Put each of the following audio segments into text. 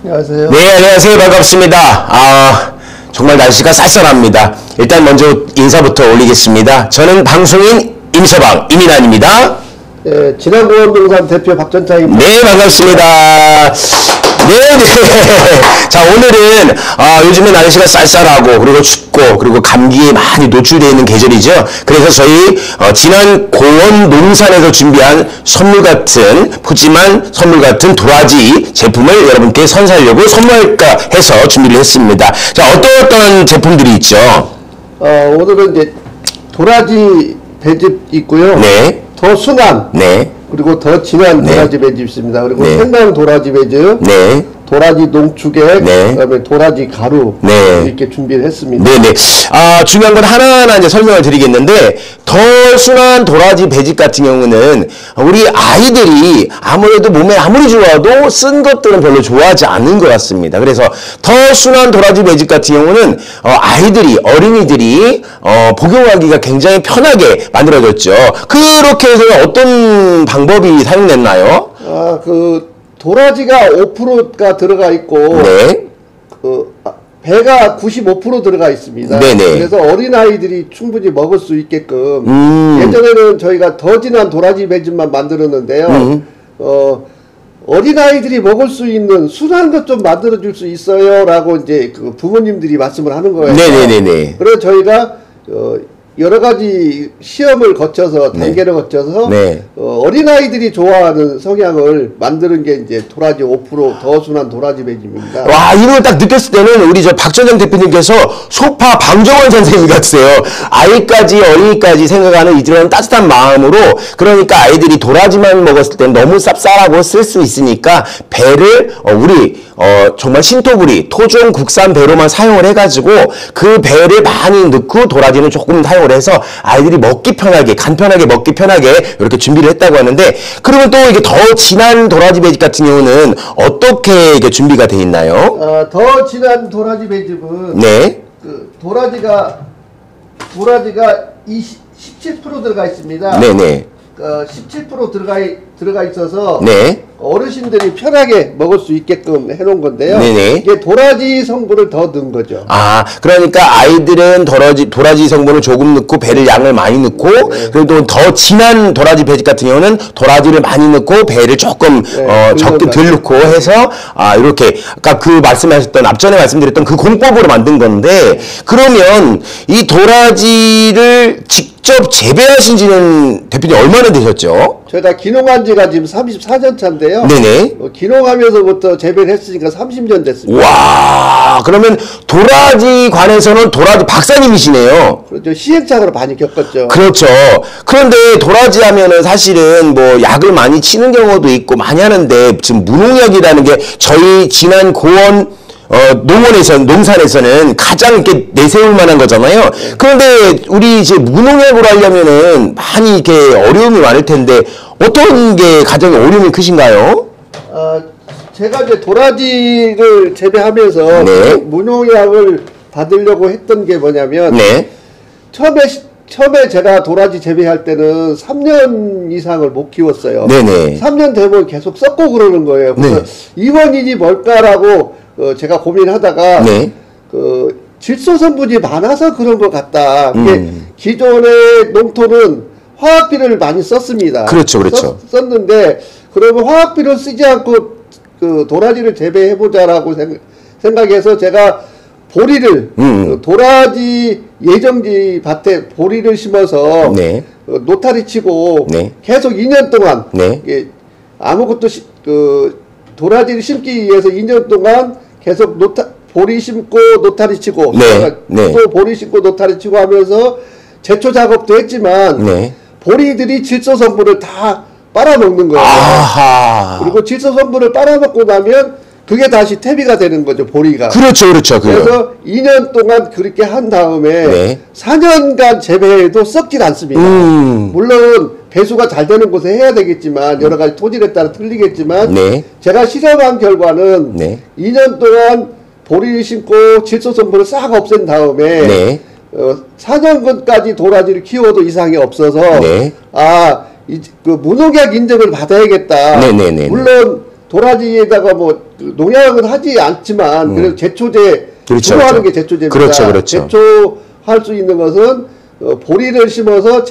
안녕하세요. 네, 안녕하세요. 반갑습니다. 정말 날씨가 쌀쌀합니다. 일단 먼저 인사부터 올리겠습니다. 저는 방송인 임서방, 이민환입니다. 네, 진안공원동산 대표 박전창입니다. 네, 반갑습니다. 네. 자, 오늘은 요즘에 날씨가 쌀쌀하고 그리고 춥고 그리고 감기에 많이 노출되어 있는 계절이죠. 그래서 저희 진안공원 농산에서 준비한 선물 같은 푸짐한 선물 같은 도라지 제품을 여러분께 선사하려고 선물할까 해서 준비를 했습니다. 자, 어떤 제품들이 있죠? 오늘은 이제 도라지 배즙 있고요. 네. 더 순한. 네. 그리고 더 진한 네. 도라지 배즙 있습니다. 그리고 네. 생강 도라지 배즙. 네. 도라지 농축액, 네. 그다음에 도라지 가루 네. 이렇게 준비를 했습니다. 네네. 중요한 건 하나하나 이제 설명을 드리겠는데, 더 순한 도라지 배즙 같은 경우는 우리 아이들이 아무래도 몸에 아무리 좋아도 쓴 것들은 별로 좋아하지 않는 것 같습니다. 그래서 더 순한 도라지 배즙 같은 경우는 어린이들이 복용하기가 굉장히 편하게 만들어졌죠. 그렇게 해서 어떤 방법이 사용됐나요? 도라지가 5%가 들어가 있고, 네. 배가 95% 들어가 있습니다. 네네. 그래서 어린아이들이 충분히 먹을 수 있게끔, 예전에는 저희가 더 진한 도라지 배즙만 만들었는데요. 어린아이들이 먹을 수 있는 순한 것 좀 만들어 줄 수 있어요? 라고 이제 그 부모님들이 말씀을 하는 거예요. 네네네네. 그래서 저희가, 여러 가지 시험을 거쳐서 단계를 거쳐서 네. 어린아이들이 좋아하는 성향을 만드는 게 이제 도라지 5%더 순한 도라지 배즙입니다. 와, 이걸 딱 느꼈을 때는 우리 저 박전영 대표님께서 소파 방정원 선생님 같으세요. 아이까지 어린이까지 생각하는 이런 따뜻한 마음으로, 그러니까 아이들이 도라지만 먹었을 때 너무 쌉쌀하고 쓸 수 있으니까 배를 정말 신토부리 토종 국산 배로만 사용을 해가지고 그 배를 많이 넣고 도라지는 조금 사용을 해서 아이들이 먹기 편하게, 간편하게 먹기 편하게 이렇게 준비를 했다고 하는데, 그러면 또 이게 더 진한 도라지 배즙 같은 경우는 어떻게 이게 준비가 돼 있나요? 더 진한 도라지 배즙은 네. 도라지가 17% 들어가 있습니다. 네네. 17% 들어가 있어서 네. 어르신들이 편하게 먹을 수 있게끔 해놓은 건데요. 네네. 이게 도라지 성분을 더 넣은 거죠. 그러니까 아이들은 도라지 성분을 조금 넣고 배를 양을 많이 넣고, 네. 그래도 더 진한 도라지 배즙 같은 경우는 도라지를 많이 넣고 배를 조금 적게 덜 넣고 해서 이렇게 아까 그 말씀하셨던 앞전에 말씀드렸던 그 공법으로 만든 건데, 그러면 이 도라지를 직접 재배하신 지는 대표님 얼마나 되셨죠? 저희가 기농한 지가 지금 34년 차인데요. 네네. 기농하면서부터 재배를 했으니까 30년 됐습니다. 와, 그러면 도라지 관에서는 도라지 박사님이시네요. 그렇죠. 시행착오를 많이 겪었죠. 그렇죠. 그런데 도라지 하면은 사실은 뭐 약을 많이 치는 경우도 있고 많이 하는데, 지금 무농약이라는 게 저희 진안 고원 농산에서는 가장 이렇게 내세울 만한 거잖아요. 그런데 우리 이제 무농약으로 하려면은 많이 이렇게 어려움이 많을 텐데, 어떤 게 가장 어려움이 크신가요? 제가 이제 도라지를 재배하면서 네. 무농약을 받으려고 했던 게 뭐냐면, 네. 처음에 제가 도라지 재배할 때는 3년 이상을 못 키웠어요. 네네. 3년 되면 계속 썩고 그러는 거예요. 그래서 네. 이 원인이 뭘까라고 제가 고민하다가 네. 질소 성분이 많아서 그런 것 같다. 이게 기존의 농토는 화학비료를 많이 썼습니다. 그렇죠, 그렇죠. 썼는데, 그러면 화학비료 쓰지 않고 도라지를 재배해보자라고 생각해서 제가 보리를 도라지 예정지 밭에 보리를 심어서 네. 노타리 치고 네. 계속 2년 동안 네. 아무것도 도라지를 심기 위해서 2년 동안 계속 보리 심고 노타리 치고 네. 네. 또 보리 심고 노타리 치고 하면서 제초 작업도 했지만 네. 보리들이 질소 성분을 다 빨아먹는 거예요. 아하. 그리고 질소 성분을 빨아먹고 나면 그게 다시 퇴비가 되는 거죠, 보리가. 그렇죠, 그렇죠. 그래서 2년 동안 그렇게 한 다음에 네. 4년간 재배해도 썩질 않습니다. 물론 배수가 잘 되는 곳에 해야 되겠지만 여러 가지 토질에 따라 틀리겠지만 네. 제가 실험한 결과는 네. 2년 동안 보리를 심고 질소 성분을 싹 없앤 다음에 네. 4년간까지 도라지를 키워도 이상이 없어서 네. 그 무농약 인증을 받아야겠다. 네네네. 물론 도라지에다가 뭐 농약은 하지 않지만 그래도 제초제 그렇죠, 주로 하는 그렇죠. 게 제초제입니다. 그렇죠, 그렇죠. 제초할 수 있는 것은 보리를 심어서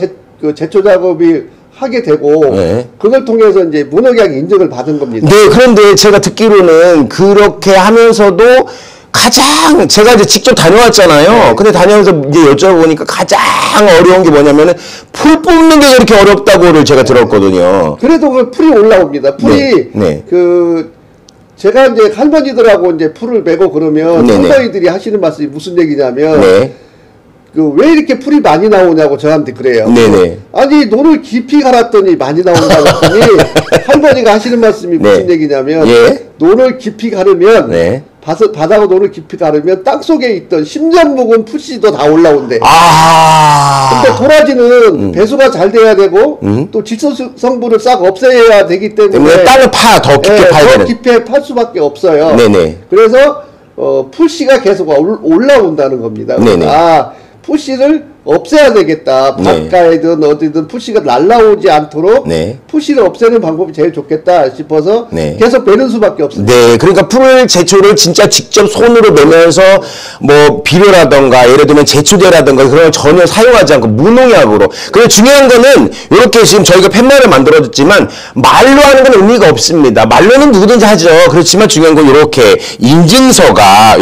제초 작업이 하게 되고 네. 그걸 통해서 이제 문헌약 인증을 받은 겁니다. 네, 그런데 제가 듣기로는 그렇게 하면서도 가장 제가 이제 직접 다녀왔잖아요. 근데 다녀와서 이제 여쭤보니까 가장 어려운 게 뭐냐면은 풀 뽑는 게 그렇게 어렵다고를 제가 들었거든요. 그래도 그 풀이 올라옵니다. 풀이 네, 네. 제가 이제 할머니들하고 이제 풀을 메고 그러면 네네. 할머니들이 하시는 말씀이 무슨 얘기냐면 네. 왜 이렇게 풀이 많이 나오냐고 저한테 그래요. 네네. 아니 논을 깊이 갈았더니 많이 나온다고 했더니 할머니가 하시는 말씀이 무슨 얘기냐면 예. 논을 깊이 가르면 네. 바다고 논을 깊이 가르면 땅 속에 있던 10년 묵은 풀씨도 다 올라온대. 아. 근데 도라지는 배수가 잘 돼야 되고 또 질소 성분을 싹 없애야 되기 때문에 땅을 더 깊게 파야 더 되는. 깊게 팔 수밖에 없어요. 네네. 그래서 풀씨가 계속 올라온다는 겁니다. 네네. 풀씨를 없애야 되겠다. 네. 바깥에든 어디든 풀씨가 날라오지 않도록 네. 풀씨를 없애는 방법이 제일 좋겠다 싶어서 네. 계속 베는 수밖에 없습니다. 네, 그러니까 풀 제초를 진짜 직접 손으로 매면서 뭐 비료라던가 예를 들면 제초제라던가 그런 걸 전혀 사용하지 않고 무농약으로. 그리고 중요한 거는 이렇게 지금 저희가 팻말을 만들어줬지만 말로 하는 건 의미가 없습니다. 말로는 누구든지 하죠. 그렇지만 중요한 건 이렇게 인증서가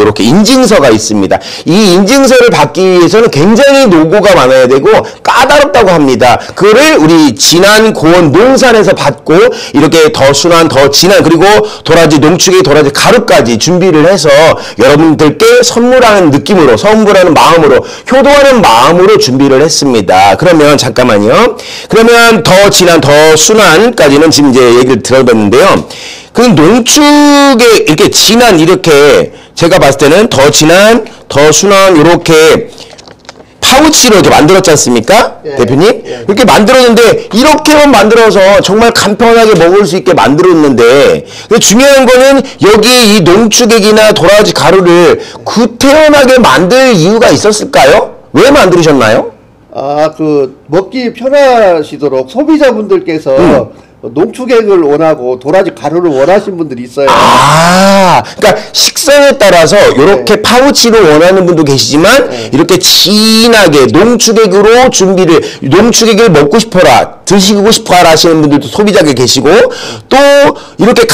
있습니다. 이 인증서를 받기 위해서는 굉장히 노고가 많아야 되고 까다롭다고 합니다. 그거를 우리 진안 고원 농산에서 받고 이렇게 더 순한 더 진한 그리고 도라지 농축의 도라지 가루까지 준비를 해서 여러분들께 선물하는 느낌으로 선물하는 마음으로 효도하는 마음으로 준비를 했습니다. 그러면 잠깐만요. 그러면 더 진한 더 순한까지는 지금 이제 얘기를 들어봤는데요. 그 농축의 이렇게 진한 이렇게 제가 봤을 때는 더 진한 더 순한 이렇게 파우치로 이렇게 만들었지 않습니까? 예, 대표님? 예. 이렇게 만들었는데 이렇게만 만들어서 정말 간편하게 먹을 수 있게 만들었는데 중요한 거는 여기 이 농축액이나 도라지 가루를 구태연하게 만들 이유가 있었을까요? 왜 만드셨나요? 먹기 편하시도록 소비자분들께서 농축액을 원하고 도라지 가루를 원하신 분들이 있어요. 그러니까 식성에 따라서 이렇게 파우치로 원하는 분도 계시지만 이렇게 진하게 농축액으로 농축액을 먹고 싶어라, 드시고 싶어라 하시는 분들도 소비자가 계시고 또 이렇게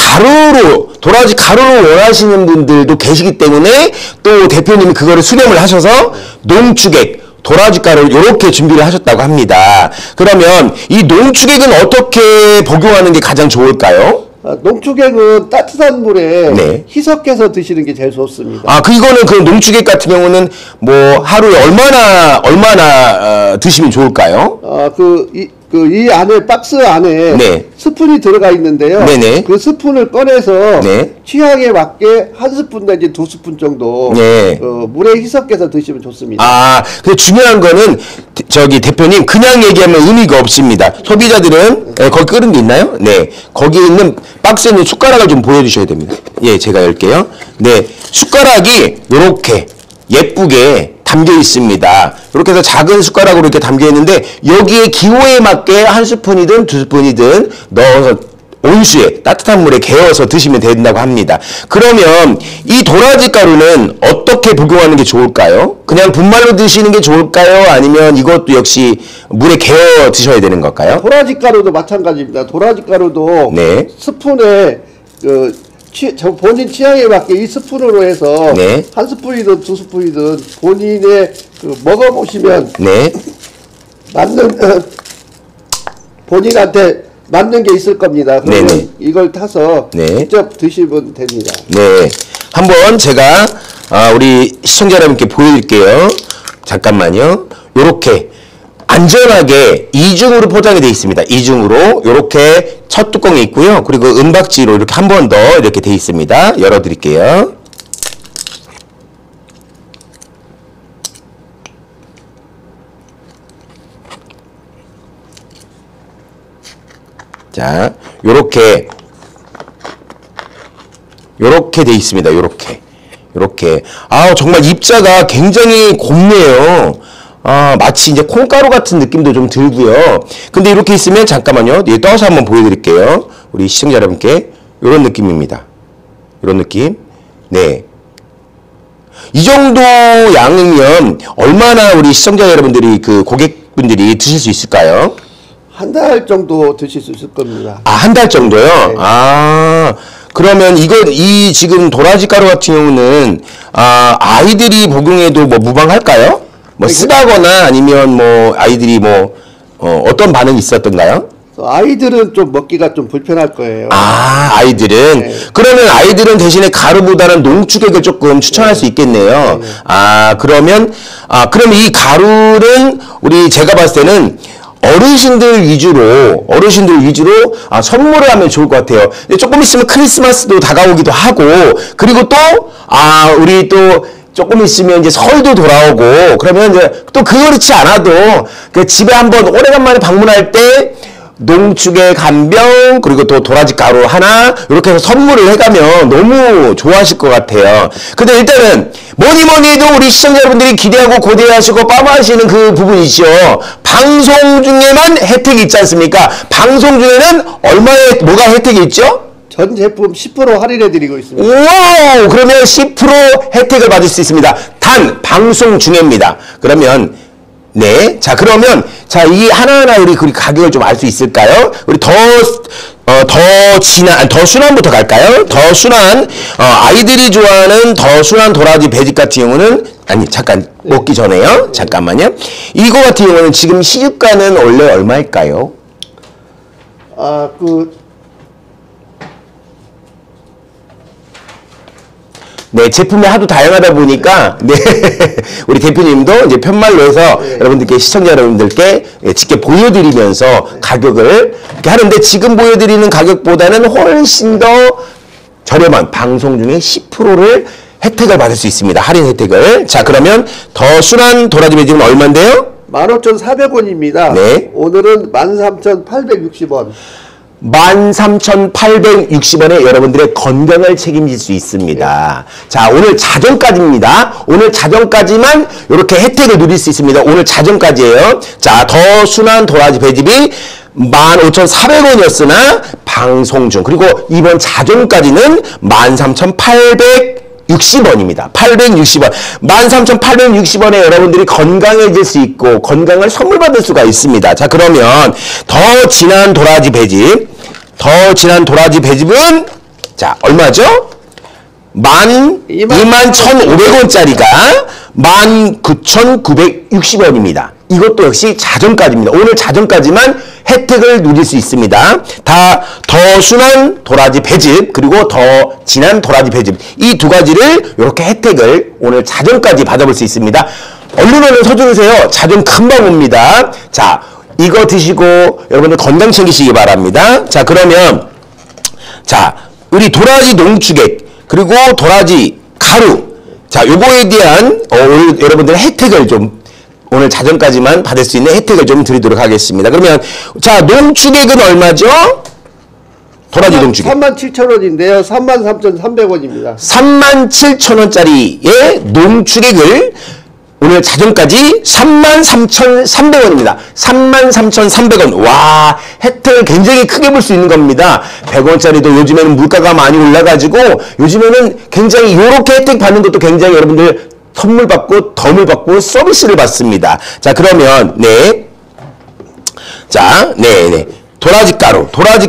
도라지 가루를 원하시는 분들도 계시기 때문에 또 대표님이 그거를 수렴을 하셔서 농축액 도라지 가루를 이렇게 준비를 하셨다고 합니다. 그러면 이 농축액은 어떻게 복용하는 게 가장 좋을까요? 농축액은 따뜻한 물에 네. 희석해서 드시는 게 제일 좋습니다. 이거는 그 농축액 같은 경우는 뭐 하루에 얼마나 드시면 좋을까요? 이 안에 박스 안에 네. 스푼이 들어가 있는데요. 네네. 그 스푼을 꺼내서 네. 취향에 맞게 한 스푼 내지 두 스푼 정도 네. 물에 희석해서 드시면 좋습니다. 그 중요한 거는 대표님 그냥 얘기하면 의미가 없습니다. 소비자들은 거기 끓은 게 있나요? 네. 거기 있는 박스에 있는 숟가락을 좀 보여주셔야 됩니다. 예, 제가 열게요. 네. 숟가락이 이렇게 예쁘게 담겨 있습니다. 이렇게 해서 작은 숟가락으로 이렇게 담겨 있는데 여기에 기호에 맞게 한 스푼이든 두 스푼이든 넣어서 온수에 따뜻한 물에 개어서 드시면 된다고 합니다. 그러면 이 도라지 가루는 어떻게 복용하는 게 좋을까요? 그냥 분말로 드시는 게 좋을까요? 아니면 이것도 역시 물에 개어 드셔야 되는 걸까요? 도라지 가루도 마찬가지입니다. 도라지 가루도 네. 스푼에 본인 취향에 맞게 이 스푼으로 해서 네. 한 스푼이든 두 스푼이든 본인의 먹어보시면 네. 본인한테 맞는 게 있을 겁니다. 그러면 네네. 이걸 타서 네. 직접 드시면 됩니다. 네. 한번 제가 우리 시청자 여러분께 보여드릴게요. 잠깐만요. 요렇게 안전하게 이중으로 포장이 되어 있습니다. 이중으로 요렇게 첫 뚜껑이 있고요. 그리고 은박지로 이렇게 한 번 더 이렇게 되어 있습니다. 열어드릴게요. 자, 요렇게 돼 있습니다. 요렇게. 정말 입자가 굉장히 곱네요. 마치 이제 콩가루 같은 느낌도 좀 들고요. 근데 이렇게 있으면 잠깐만요. 떠서 한번 보여드릴게요. 우리 시청자 여러분께. 이런 느낌입니다. 이런 느낌. 네. 이 정도 양이면 얼마나 우리 시청자 여러분들이 그 고객분들이 드실 수 있을까요? 한 달 정도 드실 수 있을 겁니다. 아, 한 달 정도요? 네. 아, 그러면 이 지금 도라지 가루 같은 경우는, 아이들이 복용해도 뭐 무방할까요? 뭐 쓰다거나 아니면 뭐 아이들이 뭐, 어떤 반응이 있었던가요? 아이들은 좀 먹기가 좀 불편할 거예요. 아, 아이들은? 네. 그러면 아이들은 대신에 가루보다는 농축액을 조금 추천할 수 있겠네요. 그러면 이 가루는 제가 봤을 때는 어르신들 위주로 선물을 하면 좋을 것 같아요. 근데 조금 있으면 크리스마스도 다가오기도 하고, 그리고 또, 우리 또, 조금 있으면 이제 설도 돌아오고, 그러면 이제 또 그렇지 않아도, 그 집에 한번 오래간만에 방문할 때, 농축액 한 병, 그리고 또 도라지 가루 하나, 이렇게 해서 선물을 해가면 너무 좋아하실 것 같아요. 근데 일단은, 뭐니 해도 우리 시청자 여러분들이 기대하고 고대하시고 빠마하시는 그 부분이죠. 방송 중에만 혜택이 있지 않습니까? 방송 중에는 얼마의, 뭐가 혜택이 있죠? 전 제품 10% 할인해 드리고 있습니다. 오! 그러면 10% 혜택을 받을 수 있습니다. 단, 방송 중에입니다. 그러면, 네. 자, 그러면, 이 하나하나 우리 가격을 좀 알 수 있을까요? 우리 더 순한부터 갈까요? 더 순한, 아이들이 좋아하는 더 순한 도라지 배즙 같은 경우는, 잠깐, 먹기 전에요. 잠깐만요. 이거 같은 경우는 지금 시중가는 원래 얼마일까요? 네, 제품이 하도 다양하다 보니까, 네, 우리 대표님도 이제 편말로 해서 여러분들께, 시청자 여러분들께 직접 보여드리면서 가격을 이렇게 하는데, 지금 보여드리는 가격보다는 훨씬 더 저렴한 방송 중에 10%를 혜택을 받을 수 있습니다. 할인 혜택을. 자, 그러면 더 순한 도라지 배즙은 얼마인데요? 15,400원입니다. 네. 오늘은 13,860원. 13,860원에 여러분들의 건강을 책임질 수 있습니다. 자, 오늘 자정까지입니다. 오늘 자정까지만 이렇게 혜택을 누릴 수 있습니다. 오늘 자정까지예요. 자, 더 순한 도라지 배즙이 15,400원이었으나 방송 중, 그리고 이번 자정까지는 13,860원입니다. 860원. 13,860원에 여러분들이 건강해질 수 있고 건강을 선물 받을 수가 있습니다. 자, 그러면 더 진한 도라지 배즙. 더 진한 도라지 배즙은 자, 얼마죠? 21,500원짜리가 19,960원입니다. 이것도 역시 자정까지입니다. 오늘 자정까지만 혜택을 누릴 수 있습니다. 다 더 순한 도라지 배즙, 그리고 더 진한 도라지 배즙, 이 두 가지를 이렇게 혜택을 오늘 자정까지 받아볼 수 있습니다. 얼른 서두르세요. 자정 금방 옵니다. 자, 이거 드시고 여러분들 건강 챙기시기 바랍니다. 자, 그러면 자, 우리 도라지 농축액, 그리고 도라지 가루, 자, 요거에 대한 오늘 여러분들 혜택을 좀 오늘 자정까지만 받을 수 있는 혜택을 좀 드리도록 하겠습니다. 그러면 자, 농축액은 얼마죠? 도라지 농축액 37,000원인데요. 33,300원입니다. 37,000원짜리의 농축액을 오늘 자정까지 33,300원입니다. 33,300원. 와, 혜택을 굉장히 크게 볼 수 있는 겁니다. 100원짜리도 요즘에는 물가가 많이 올라가지고 요즘에는 굉장히 요렇게 혜택 받는 것도 굉장히 여러분들 선물 받고 덤을 받고 서비스를 받습니다. 자, 그러면 네. 자, 네. 도라지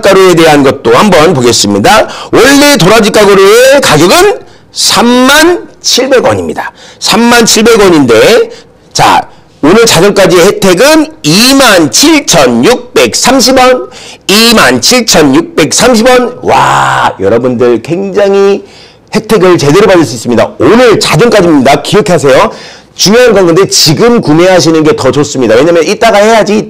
가루에 대한 것도 한번 보겠습니다. 원래 도라지 가루의 가격은 37,000원입니다. 37,000원인데, 자, 오늘 자정까지 혜택은 27,630원, 27,630원. 와, 여러분들 굉장히 혜택을 제대로 받을 수 있습니다. 오늘 자정까지입니다. 기억하세요. 중요한 건 근데 지금 구매하시는 게 더 좋습니다. 왜냐면 이따가 해야지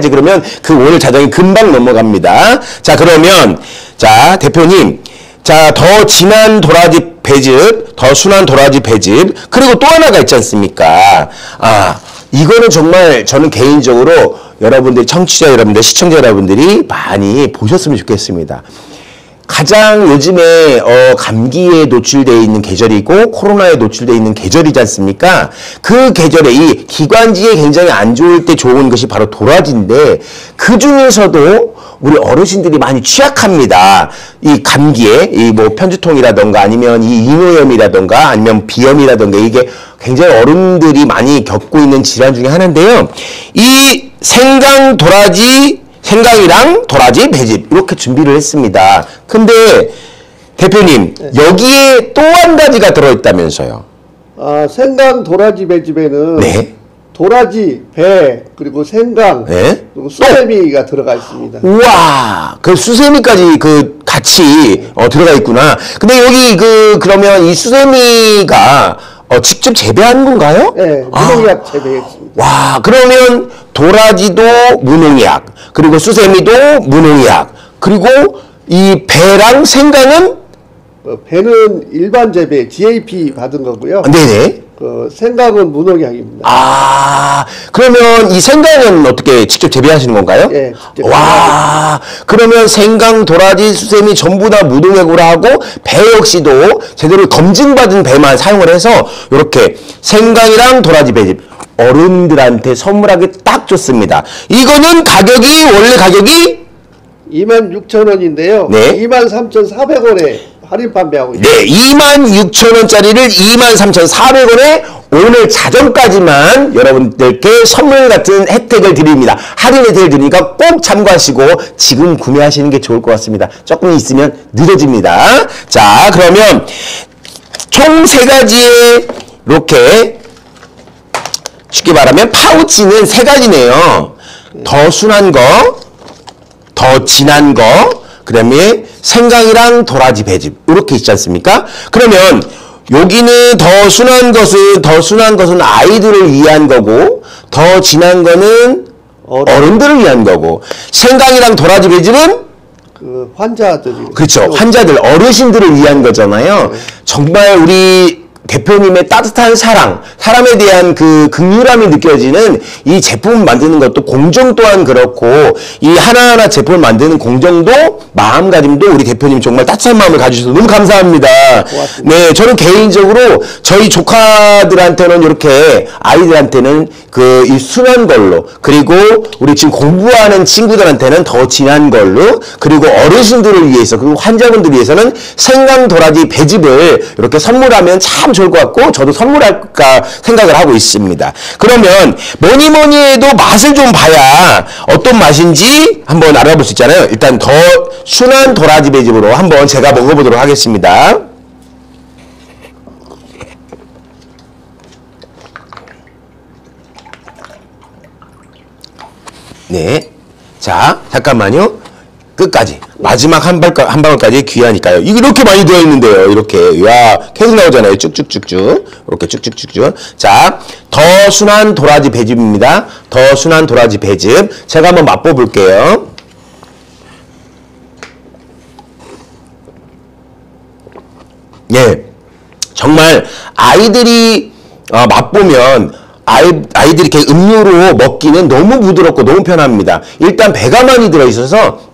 그러면 그 오늘 자정이 금방 넘어갑니다. 자, 그러면 자, 대표님, 자, 더 진한 도라지 배즙, 더 순한 도라지 배즙, 그리고 또 하나가 있지 않습니까? 이거는 정말 저는 개인적으로 여러분들, 청취자 여러분들, 시청자 여러분들이 많이 보셨으면 좋겠습니다. 가장 요즘에 감기에 노출되어 있는 계절이고 코로나에 노출되어 있는 계절이지 않습니까? 그 계절에 이 기관지에 굉장히 안 좋을 때 좋은 것이 바로 도라지인데, 그 중에서도 우리 어르신들이 많이 취약합니다. 이 감기에 이 뭐 편두통이라던가 아니면 이 인후염이라던가 아니면 비염이라던가 이게 굉장히 어른들이 많이 겪고 있는 질환 중에 하나인데요. 이 생강 도라지 생강이랑 도라지 배즙 이렇게 준비를 했습니다. 근데 대표님 여기에 또 한 가지가 들어있다면서요. 아, 생강 도라지 배즙에는 네. 도라지, 배, 그리고 생강, 네. 그리고 수세미가 들어가 있습니다. 우와, 그 수세미까지 그 같이 들어가 있구나. 근데 여기 그러면 이 수세미가 직접 재배한 건가요? 네, 무농약 재배했습니다. 와, 그러면 도라지도 무농약, 그리고 수세미도 무농약, 그리고 이 배랑 생강은 배는 일반 재배, GAP 받은 거고요. 네네. 생강은 무농약입니다. 아, 그러면 이 생강은 어떻게 직접 재배하시는 건가요? 예, 직접. 와, 그러면 생강, 도라지, 수세미 전부 다 무농약으로 하고 배 역시도 제대로 검증받은 배만 사용을 해서 이렇게 생강이랑 도라지 배즙 어른들한테 선물하기 딱 좋습니다. 이거는 원래 가격이 26,000원인데요. 네. 23,400원에 할인 판매하고 있습니다. 네, 26,000원짜리를 23,400원에 오늘 자정까지만 여러분들께 선물 같은 혜택을 드립니다. 할인 혜택을 드리니까 꼭 참고하시고 지금 구매하시는 게 좋을 것 같습니다. 조금 있으면 늦어집니다. 자, 그러면 총 3가지의 이렇게 쉽게 말하면 파우치는 3가지네요. 더 순한 거, 더 진한 거, 그 다음에 생강이랑 도라지 배즙 이렇게 있지 않습니까? 그러면 여기는 더 순한 것은 아이들을 위한 거고 더 진한 거는 어른들을 위한 거고 생강이랑 도라지 배즙은 환자들이 그렇죠. 환자들, 어르신들을 위한 거잖아요. 정말 우리 대표님의 따뜻한 사람에 대한 그 긍휼함이 느껴지는 이 제품 만드는 것도 공정 또한 그렇고 이 하나하나 제품을 만드는 공정도 마음가짐도 우리 대표님 정말 따뜻한 마음을 가지셔서 너무 감사합니다. 고맙습니다. 네, 저는 개인적으로 저희 조카들한테는 이렇게 아이들한테는 이 순한 걸로 그리고 우리 지금 공부하는 친구들한테는 더 진한 걸로 그리고 어르신들을 위해서 그리고 환자분들을 위해서는 생강 도라지 배즙을 이렇게 선물하면 참 좋을 것 같고 저도 선물할까 생각을 하고 있습니다. 그러면 뭐니 해도 맛을 좀 봐야 어떤 맛인지 한번 알아볼 수 있잖아요. 일단 더 순한 도라지 배즙으로 한번 제가 먹어보도록 하겠습니다. 네. 자, 잠깐만요. 끝까지. 마지막 한 방울까지 귀하니까요. 이렇게 많이 들어있는데요. 이렇게. 야, 계속 나오잖아요. 쭉쭉쭉쭉. 이렇게 쭉쭉쭉쭉. 자, 더 순한 도라지 배즙입니다. 더 순한 도라지 배즙. 제가 한번 맛봐볼게요. 예. 정말 아이들이 맛보면 아이들이 이렇게 음료로 먹기는 너무 부드럽고 너무 편합니다. 일단 배가 많이 들어있어서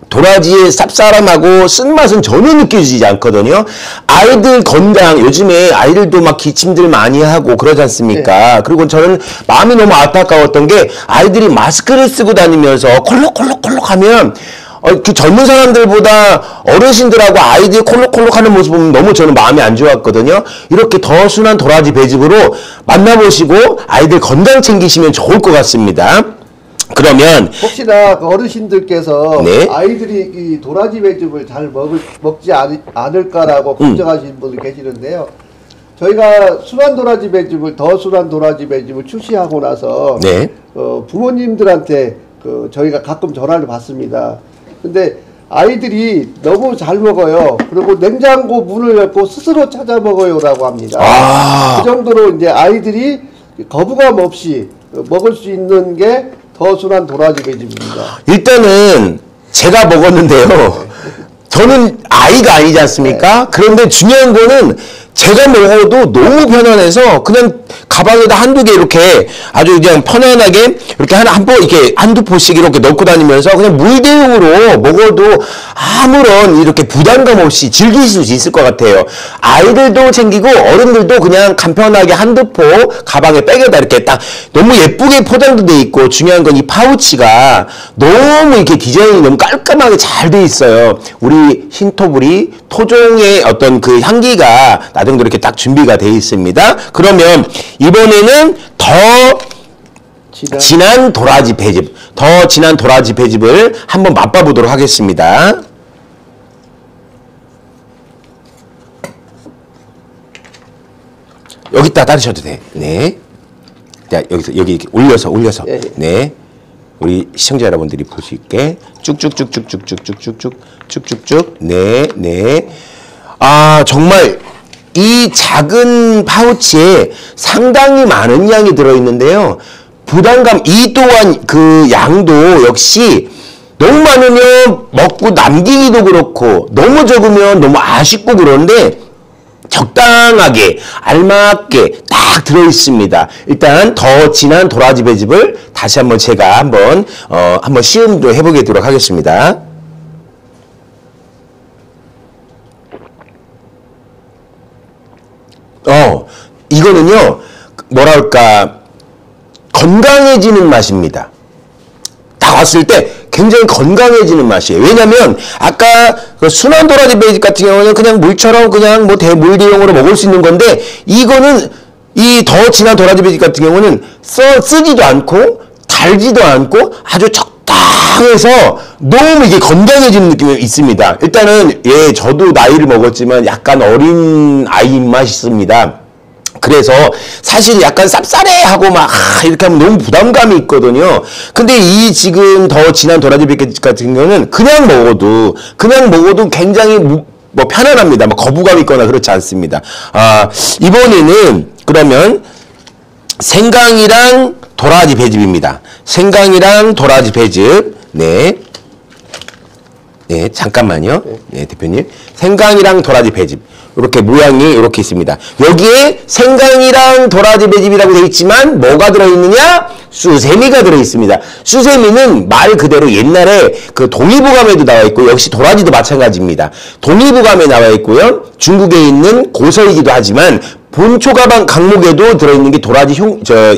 도라지의 쌉싸름하고 쓴맛은 전혀 느껴지지 않거든요. 아이들 건강, 요즘에 아이들도 막 기침들 많이 하고 그러지 않습니까? 네. 그리고 저는 마음이 너무 안타까웠던 게 아이들이 마스크를 쓰고 다니면서 콜록콜록콜록 하면 그 젊은 사람들보다 어르신들하고 아이들이 콜록콜록 하는 모습 보면 너무 저는 마음이 안 좋았거든요. 이렇게 더 순한 도라지 배즙으로 만나보시고 아이들 건강 챙기시면 좋을 것 같습니다. 그러면 혹시나 어르신들께서 네. 아이들이 이 도라지 배즙을 잘 먹지 않을까라고 걱정하시는 분들 계시는데요. 저희가 순한 도라지 배즙을 더 순한 도라지 배즙을 출시하고 나서 네. 부모님들한테 저희가 가끔 전화를 받습니다. 근데 아이들이 너무 잘 먹어요. 그리고 냉장고 문을 열고 스스로 찾아 먹어요라고 합니다. 그 정도로 이제 아이들이 거부감 없이 먹을 수 있는 게 더 순한 도라지 배즙입니다. 일단은 제가 먹었는데요. 저는 아이가 아니지 않습니까? 네. 그런데 중요한 거는 제가 먹어도 너무 편안해서 그냥 가방에다 한두 개 이렇게 아주 그냥 편안하게 이렇게 이렇게 한두 포씩 이렇게 넣고 다니면서 그냥 물대용으로 먹어도 아무런 이렇게 부담감 없이 즐기실 수 있을 것 같아요. 아이들도 챙기고 어른들도 그냥 간편하게 한두 포 가방에 백에다 이렇게 딱 너무 예쁘게 포장도 돼 있고, 중요한 건 이 파우치가 너무 이렇게 디자인이 너무 깔끔하게 잘 돼 있어요. 우리 신토부리 토종의 어떤 그 향기가 나중에 이렇게 딱 준비가 돼 있습니다. 그러면 이번에는 더 진한 도라지 배즙, 더 진한 도라지 배즙을 한번 맛봐보도록 하겠습니다. 여기다 따르셔도 돼. 네. 자, 여기 이렇게 올려서. 예. 네. 우리 시청자 여러분들이 볼 수 있게 쭉쭉쭉쭉쭉쭉쭉쭉쭉쭉쭉. 네, 네. 아, 정말 이 작은 파우치에 상당히 많은 양이 들어있는데요. 부담감, 이 또한 그 양도 역시 너무 많으면 먹고 남기기도 그렇고, 너무 적으면 너무 아쉽고 그런데 적당하게 알맞게 딱 들어있습니다. 일단 더 진한 도라지 배즙을 다시 한번 제가 한번 시음도 해보도록 하겠습니다. 이거는요, 뭐랄까, 건강해지는 맛입니다. 딱 왔을 때 굉장히 건강해지는 맛이에요. 왜냐면 아까 그 순한 도라지 배즙 같은 경우는 그냥 물처럼 그냥 뭐 물대용으로 먹을 수 있는 건데, 이거는 이 더 진한 도라지 배즙 같은 경우는 쓰지도 않고 달지도 않고 아주 적당해서 너무 이게 건강해지는 느낌이 있습니다. 일단은 저도 나이를 먹었지만 약간 어린 아이 입맛이 있습니다. 그래서 사실 약간 쌉싸래하고 막 이렇게 하면 너무 부담감이 있거든요. 근데 이 지금 더 진한 도라지 배즙 같은 경우는 그냥 먹어도 굉장히 뭐 편안합니다. 뭐 거부감 있거나 그렇지 않습니다. 이번에는 그러면 생강이랑 도라지 배즙입니다. 생강이랑 도라지 배즙. 네. 네, 잠깐만요. 네, 대표님. 생강이랑 도라지 배즙. 이렇게 모양이 이렇게 있습니다. 여기에 생강이랑 도라지 배즙이라고 되어 있지만 뭐가 들어있느냐? 수세미가 들어있습니다. 수세미는 말 그대로 옛날에 그 동의보감에도 나와 있고, 역시 도라지도 마찬가지입니다. 동의보감에 나와 있고요. 중국에 있는 고서이기도 하지만 본초가방 강목에도 들어있는 게 도라지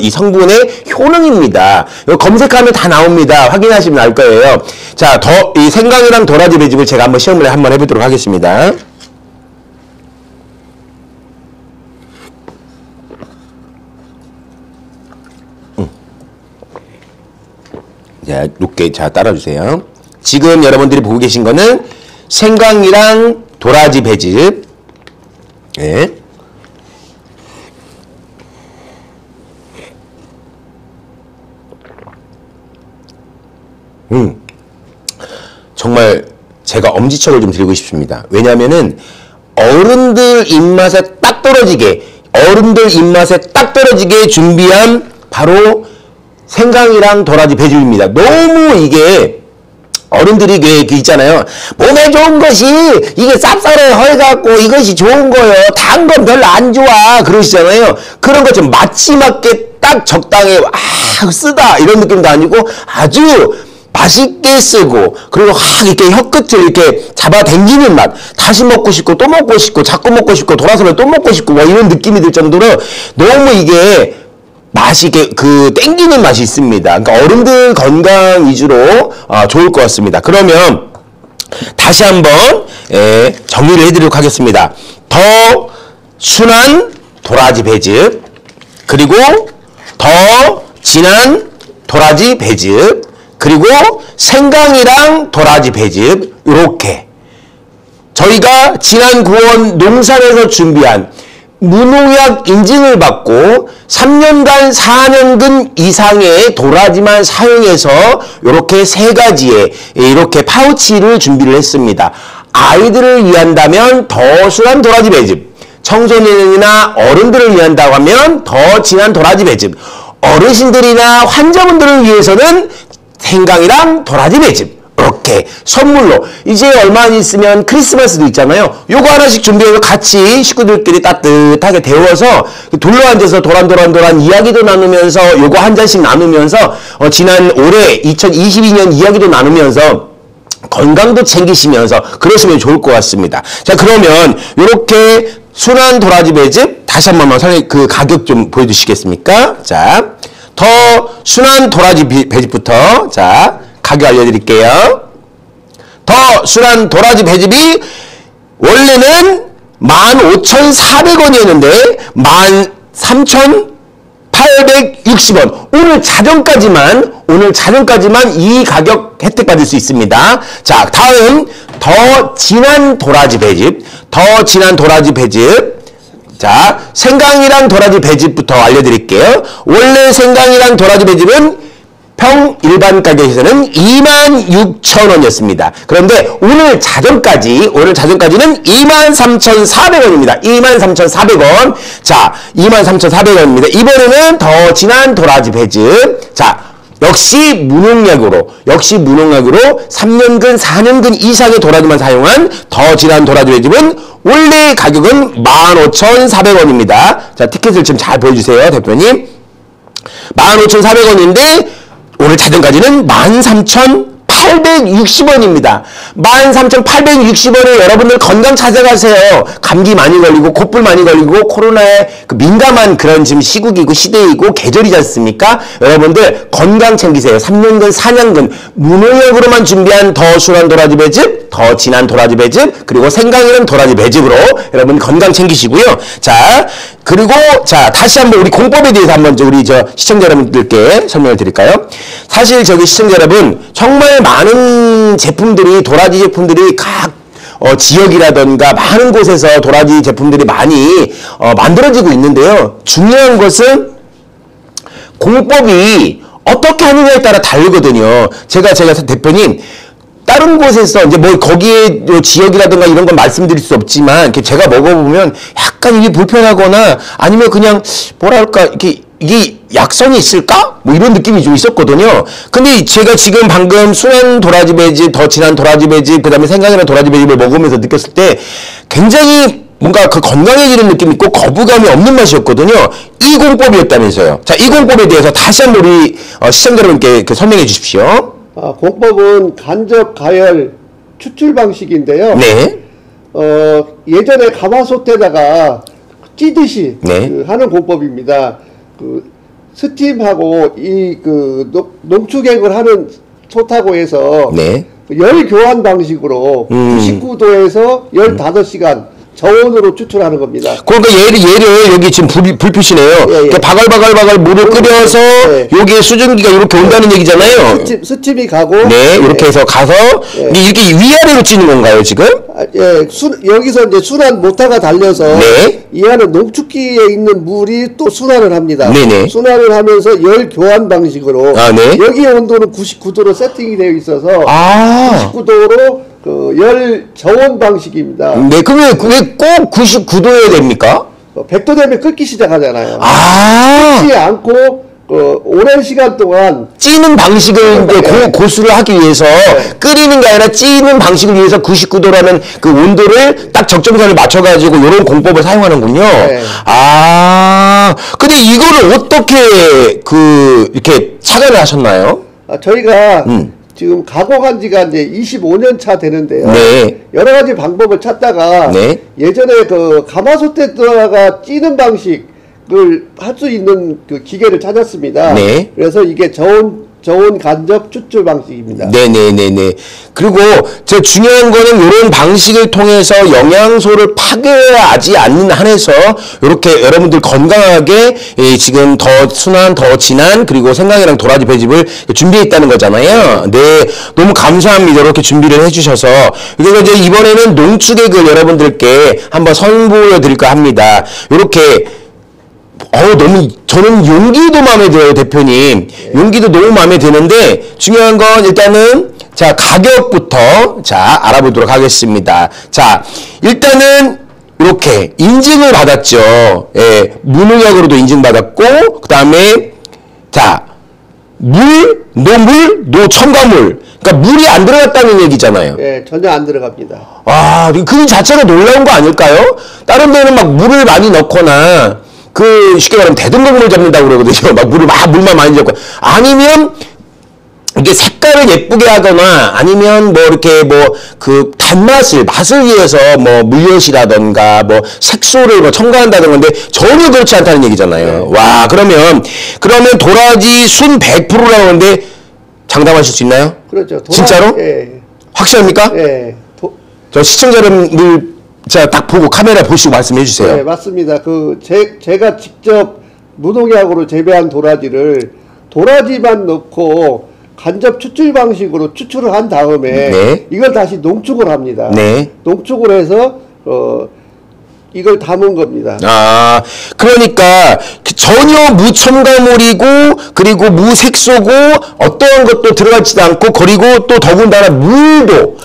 이 성분의 효능입니다. 이거 검색하면 다 나옵니다. 확인하시면 알 거예요. 자, 이 생강이랑 도라지 배즙을 제가 한번 시험을 한번 해보도록 하겠습니다. 자, 높게 따라주세요. 지금 여러분들이 보고 계신 거는 생강이랑 도라지 배즙. 네. 정말 제가 엄지척을 좀 드리고 싶습니다. 왜냐면은 어른들 입맛에 딱 떨어지게 준비한 바로 생강이랑 도라지 배즙입니다. 너무 이게 어른들이 그 있잖아요. 몸에 좋은 것이 이게 쌉싸래 허해갖고 이것이 좋은 거예요. 단 건 별로 안 좋아 그러시잖아요. 그런 것 좀 맛이 맞게 딱 적당히 쓰다 이런 느낌도 아니고 아주 맛있게 쓰고, 그리고 이렇게 혀끝을 이렇게 잡아당기는 맛, 다시 먹고 싶고 또 먹고 싶고 자꾸 먹고 싶고 돌아서면 또 먹고 싶고 뭐 이런 느낌이 들 정도로 너무 이게 맛이 땡기는 맛이 있습니다. 그러니까 어른들 건강 위주로 좋을 것 같습니다. 그러면 다시 한번 정리를 해드리도록 하겠습니다. 더 순한 도라지 배즙, 그리고 더 진한 도라지 배즙, 그리고 생강이랑 도라지 배즙, 이렇게 저희가 진한 구원 농산에서 준비한 무농약 인증을 받고 3년간 4년근 이상의 도라지만 사용해서 이렇게 세 가지의 이렇게 파우치를 준비를 했습니다. 아이들을 위한다면 더 순한 도라지 배즙, 청소년이나 어른들을 위한다고 하면 더 진한 도라지 배즙, 어르신들이나 환자분들을 위해서는 생강이랑 도라지 배즙, 요렇게 선물로 이제 얼마 안 있으면 크리스마스도 있잖아요. 요거 하나씩 준비해서 같이 식구들끼리 따뜻하게 데워서 둘러앉아서 도란도란 이야기도 나누면서 요거 한 잔씩 나누면서 지난 올해 2022년 이야기도 나누면서 건강도 챙기시면서 그러시면 좋을 것 같습니다. 자, 그러면 요렇게 순한 도라지 배즙 다시 한 번만 그 가격 좀 보여주시겠습니까? 자, 더 순한 도라지 배즙부터 자 가격 알려드릴게요. 더 순한 도라지 배즙이 원래는 15,400원이었는데 13,860원. 오늘 자정까지만 이 가격 혜택 받을 수 있습니다. 자, 다음 더 진한 도라지 배즙. 자, 생강이랑 도라지 배즙부터 알려드릴게요. 원래 생강이랑 도라지 배즙은 일반 가격에서는 26,000원이었습니다. 그런데 오늘 자정까지는 23,400원입니다. 23,400원. 자, 23,400원입니다. 이번에는 더 진한 도라지 배즙. 자, 역시 무농약으로 3년근, 4년근 이상의 도라지만 사용한 더 진한 도라지 배즙은 원래 가격은 15,400원입니다. 자, 티켓을 지금 잘 보여주세요, 대표님. 15,400원인데 오늘 자정까지는 13,860원입니다. 13,860원에 여러분들 건강 찾아가세요. 감기 많이 걸리고 콧불 많이 걸리고 코로나에 민감한 그런 지금 시국이고 시대이고 계절이지 않습니까? 여러분들 건강 챙기세요. 3년근 4년근 무농약으로만 준비한 더 순한 도라지 배즙, 더 진한 도라지 배즙, 그리고 생강이랑 도라지 배즙으로 여러분 건강 챙기시고요. 자, 그리고 자 다시 한번 우리 공법에 대해서 한번 우리 시청자 여러분들께 설명을 드릴까요? 사실 시청자 여러분 정말 많은 제품들이 도라지 제품들이 각 지역이라던가 많은 곳에서 도라지 제품들이 많이 만들어지고 있는데요. 중요한 것은 공법이 어떻게 하느냐에 따라 다르거든요. 제가 대표님 다른 곳에서 이제 뭐 거기에 지역이라든가 이런 건 말씀드릴 수 없지만 제가 먹어보면 약간 이게 불편하거나 아니면 그냥 뭐랄까 이게 약성이 있을까? 뭐 이런 느낌이 좀 있었거든요. 근데 제가 지금 방금 순한 도라지 배즙, 더 진한 도라지 배즙, 그 다음에 생강이랑 도라지 배즙을 먹으면서 느꼈을 때 굉장히 뭔가 그 건강해지는 느낌이 있고 거부감이 없는 맛이었거든요. 이 공법이었다면서요. 자, 이 공법에 대해서 다시 한번 우리 시청자 여러분께 설명해 주십시오. 공법은 간접 가열 추출 방식인데요. 네. 예전에 가마솥에다가 찌듯이 네. 하는 공법입니다. 스팀하고 농축액을 하는 솥하고 해서 네. 열 교환 방식으로 99도에서 15시간 저온으로 추출하는 겁니다. 그러니까 얘를 여기 지금 불 표시네요. 예. 바글바글 물을 끓여서 예. 여기에 수증기가 이렇게 온다는 얘기잖아요. 스팀이 가고 네, 이렇게 해서 가서 이렇게 위아래로 찌는 건가요, 지금? 여기서 이제 순환 모터가 달려서 네. 이 안에 농축기에 있는 물이 또 순환을 합니다. 네네. 순환을 하면서 열 교환 방식으로 네. 여기의 온도는 99도로 세팅이 되어 있어서 99도로 열 저온 방식입니다. 네, 그럼 왜 꼭 99도여야 됩니까? 100도 되면 끓기 시작하잖아요. 끓지 않고 오랜 시간 동안 찌는 방식을 이제 고수를 하기 위해서 끓이는 게 아니라 찌는 방식을 위해서 99도라는 그 온도를 딱 적정선을 맞춰가지고 이런 공법을 사용하는군요. 네. 근데 이거를 어떻게 이렇게 착안을 하셨나요? 저희가 지금 가공한 지가 이제 25년 차 되는데요. 네. 여러 가지 방법을 찾다가 네. 예전에 가마솥에다가 찌는 방식을 할 수 있는 기계를 찾았습니다. 네. 그래서 이게 저온 간접 추출 방식입니다. 네네네네. 그리고 제 중요한 거는 이런 방식을 통해서 영양소를 파괴하지 않는 한에서 이렇게 여러분들 건강하게 지금 더 순한, 더 진한 그리고 생강이랑 도라지 배즙을 준비했다는 거잖아요. 네, 너무 감사합니다. 이렇게 준비를 해주셔서. 그래서 이제 이번에는 농축액을 여러분들께 한번 선보여 드릴까 합니다. 이렇게 너무 저는 용기도 마음에 들어요, 대표님. 용기도 너무 마음에 드는데 중요한 건 일단은 자 가격부터 자 알아보도록 하겠습니다. 자 일단은 이렇게 인증을 받았죠. 예, 무농약으로도 인증받았고 그 다음에 자 물, 노물, 노첨가물. 그러니까 물이 안 들어갔다는 얘기잖아요. 예, 전혀 안 들어갑니다. 아, 그 자체가 놀라운 거 아닐까요? 다른 데는 막 물을 많이 넣거나, 쉽게 말하면 대등동물 잡는다고 그러거든요. 막 물만 많이 잡고. 아니면, 이게 색깔을 예쁘게 하거나, 아니면 이렇게 맛을 위해서 물엿이라던가, 색소를 첨가한다는 건데, 전혀 그렇지 않다는 얘기잖아요. 네. 와, 그러면 도라지 순 100%라고 하는데, 장담하실 수 있나요? 그렇죠. 진짜로? 예. 확실합니까? 예. 저 시청자 여러분들 자 딱 보고 카메라 보시고 말씀해 주세요. 네, 맞습니다. 제가 직접 무농약으로 재배한 도라지만 넣고 간접 추출 방식으로 추출을 한 다음에 네. 이걸 다시 농축을 합니다. 네. 농축을 해서 이걸 담은 겁니다. 아, 그러니까 전혀 무첨가물이고 그리고 무색소고 어떠한 것도 들어가지도 않고 그리고 또 더군다나 물도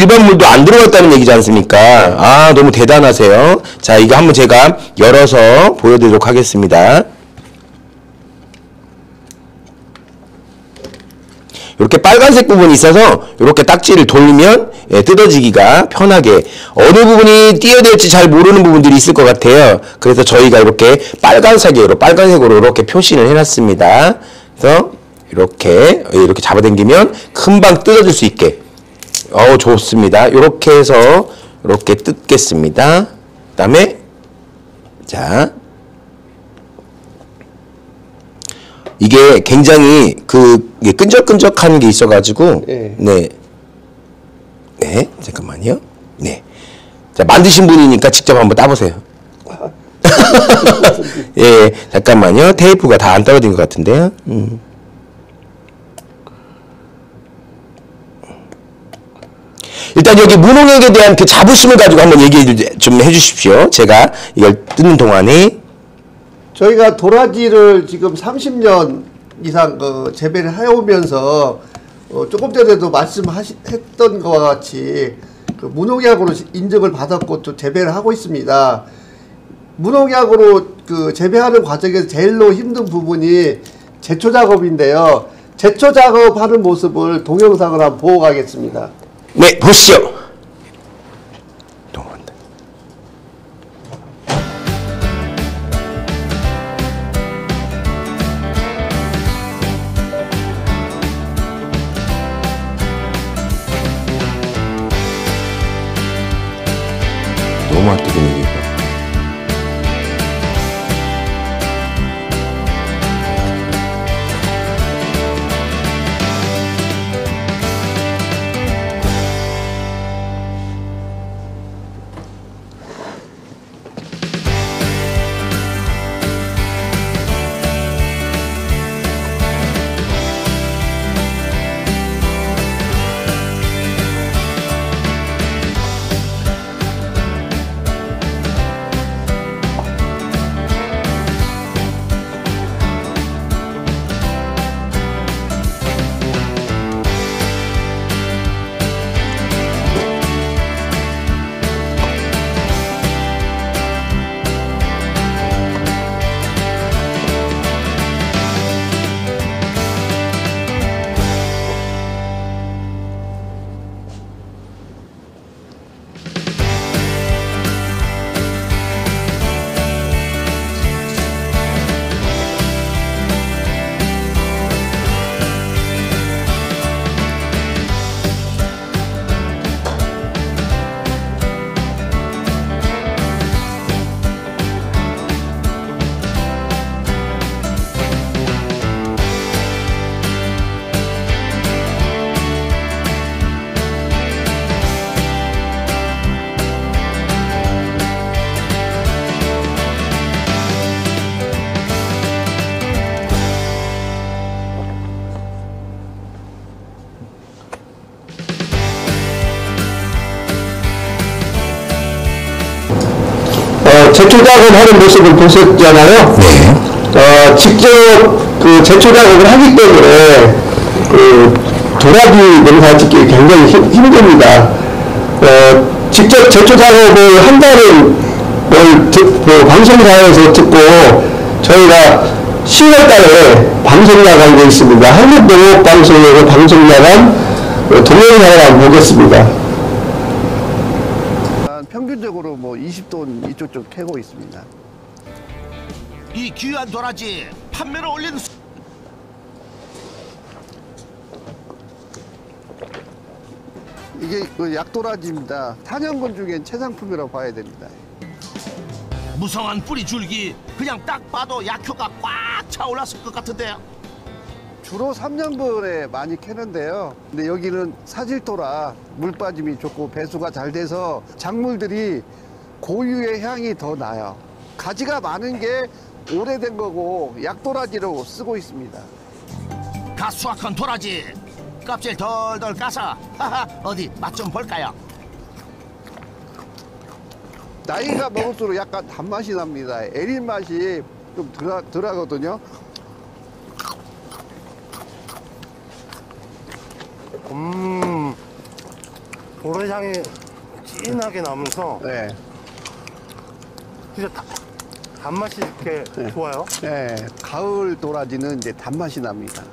일반 물도 안 들어갔다는 얘기지 않습니까? 아, 너무 대단하세요. 자, 이거 한번 제가 열어서 보여드리도록 하겠습니다. 이렇게 빨간색 부분이 있어서 이렇게 딱지를 돌리면 뜯어지기가 편하게 어느 부분이 띄어야 될지 잘 모르는 부분들이 있을 것 같아요. 그래서 저희가 이렇게 빨간색으로 이렇게 표시를 해놨습니다. 그래서 이렇게 잡아당기면 금방 뜯어질 수 있게 좋습니다. 이렇게 해서 이렇게 뜯겠습니다. 그 다음에 자 이게 굉장히 끈적끈적한 게 있어가지고 네 잠깐만요. 네, 자 만드신 분이니까 직접 한번 따보세요. 예, 잠깐만요. 테이프가 다 안 떨어진 것 같은데요. 일단 여기 무농약에 대한 그 자부심을 가지고 한번 얘기 좀 해주십시오. 제가 이걸 뜯는 동안에 저희가 도라지를 지금 30년 이상 재배를 해오면서 조금 전에도 말씀했던 것과 같이 무농약으로 인증을 받았고 또 재배를 하고 있습니다. 무농약으로 재배하는 과정에서 제일로 힘든 부분이 제초 작업인데요. 제초 작업하는 모습을 동영상을 한번 보고 가겠습니다. 네, 보시죠. 너무 안 뜨거운 얘기가. 제초 작업하는 모습을 보셨잖아요. 네. 직접 제초 작업을 하기 때문에 도라지 농사 짓기 굉장히 힘듭니다. 직접 제초 작업을 한다는 걸 방송사에서 듣고 저희가 10월달에 방송 나가고 있습니다. 한국농업방송에서 방송 나간 동영상을 한번 보겠습니다. 평균적으로 뭐 20돈 이쪽 좀 캐고 있습니다. 이 귀한 도라지 판매를 올린 이게 그 약도라지입니다. 탄현군 중엔 최상품이라고 봐야 됩니다. 무성한 뿌리 줄기 그냥 딱 봐도 약효가 꽉 차올랐을 것 같은데요. 주로 3년근에 많이 캐는데요. 근데 여기는 사질토라 물 빠짐이 좋고 배수가 잘 돼서 작물들이 고유의 향이 더 나요. 가지가 많은 게 오래된 거고 약도라지로 쓰고 있습니다. 갓 수확한 도라지 껍질 덜덜 까서 하하 어디 맛 좀 볼까요? 나이가 먹을수록 약간 단맛이 납니다. 애린 맛이 좀 덜하거든요. 도라향이 진하게 나면서 네. 진짜 단맛이 이렇게 좋아요. 네. 가을 도라지는 이제 단맛이 납니다.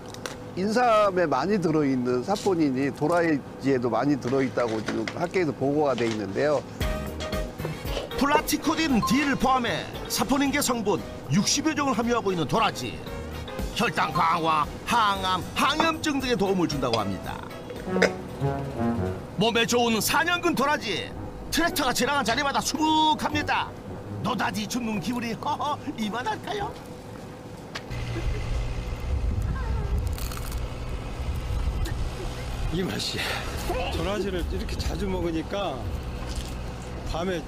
인삼에 많이 들어있는 사포닌이 도라지에도 많이 들어있다고 지금 학계에서 보고가 돼 있는데요. 플라티코딘 D를 포함해 사포닌계 성분 60여 종을 함유하고 있는 도라지. 혈당 강화, 항암, 항염증 등에 도움을 준다고 합니다. 몸에 좋은 4년근 도라지. 트랙터가 지나간 자리마다 수북합니다. 노다지 줍는 기분이 허허 이만할까요? 이 맛이야. 도라지를 이렇게 자주 먹으니까 밤에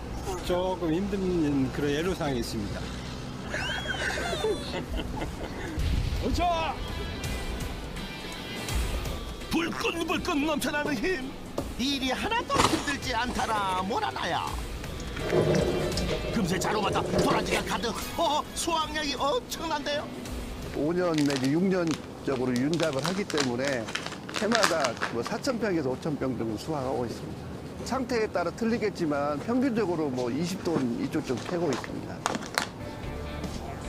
조금 힘든 그런 애로사항이 있습니다. 불끈불끈 넘쳐나는 힘. 일이 하나도 힘들지 않다나 뭐라나야. 금세 자루마다 도라지가 가득. 수확량이 엄청난데요. 5년 내지 6년적으로 윤작을 하기 때문에 해마다 뭐 4,000평에서 5,000평 정도 수확하고 있습니다. 상태에 따라 틀리겠지만 평균적으로 뭐 20돈 이쪽 좀 캐고 있습니다.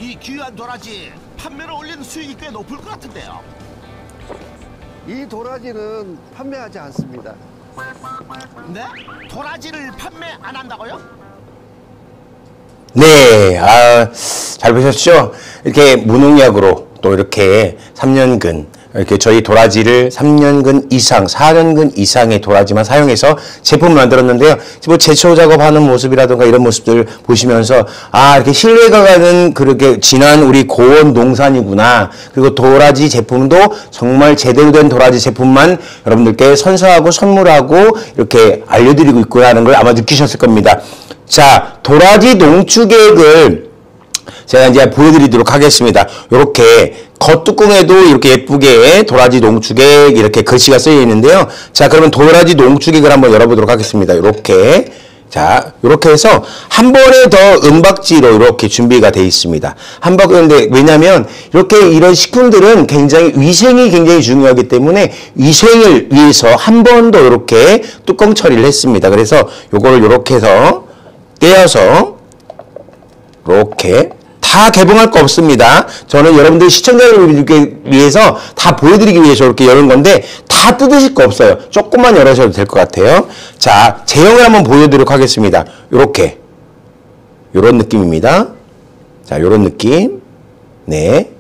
이 귀한 도라지 판매를 올린 수익이 꽤 높을 것 같은데요. 이 도라지는 판매하지 않습니다. 네? 도라지를 판매 안 한다고요? 네, 잘 보셨죠? 이렇게 무농약으로 또 이렇게 3년근 이렇게 저희 도라지를 3년근 이상, 4년근 이상의 도라지만 사용해서 제품을 만들었는데요. 뭐 제초 작업하는 모습이라든가 이런 모습들 보시면서 이렇게 신뢰가 가는 그렇게 진한 우리 고원 농산이구나. 그리고 도라지 제품도 정말 제대로 된 도라지 제품만 여러분들께 선사하고 선물하고 이렇게 알려드리고 있구나 하는 걸 아마 느끼셨을 겁니다. 자, 도라지 농축액을 제가 이제 보여드리도록 하겠습니다. 이렇게 겉뚜껑에도 이렇게 예쁘게 도라지 농축액 이렇게 글씨가 쓰여 있는데요. 자, 그러면 도라지 농축액을 한번 열어보도록 하겠습니다. 이렇게. 자, 이렇게 해서 한 번에 더 은박지로 이렇게 준비가 되어 있습니다. 근데 왜냐면 이렇게 이런 식품들은 굉장히 위생이 굉장히 중요하기 때문에 위생을 위해서 한 번 더 이렇게 뚜껑 처리를 했습니다. 그래서 요거를 이렇게 해서 떼어서 이렇게 다 개봉할 거 없습니다. 저는 여러분들 시청자들을 위해서 다 보여드리기 위해서 이렇게 여는 건데 다 뜯으실 거 없어요. 조금만 열으셔도 될 것 같아요. 자, 제형을 한번 보여드리도록 하겠습니다. 요렇게 요런 느낌입니다. 자, 요런 느낌. 네.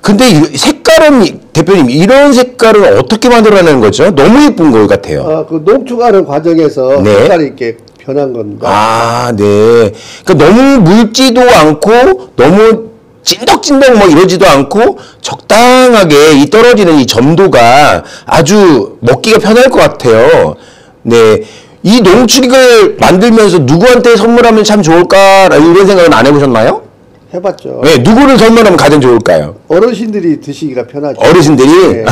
근데 이 색깔은 대표님 이런 색깔을 어떻게 만들어내는 거죠? 너무 예쁜 거 같아요. 그 농축하는 과정에서 네. 색깔이 이렇게 변한 겁니다. 네. 그러니까 너무 묽지도 않고 너무 찐덕찐덕 뭐 이러지도 않고 적당하게 이 떨어지는 이 점도가 아주 먹기가 편할 것 같아요. 네. 이 농축액을 만들면서 누구한테 선물하면 참 좋을까 이런 생각은 안 해보셨나요? 해봤죠. 네, 누구를 선물하면 가장 좋을까요? 어르신들이 드시기가 편하죠. 어르신들이? 네.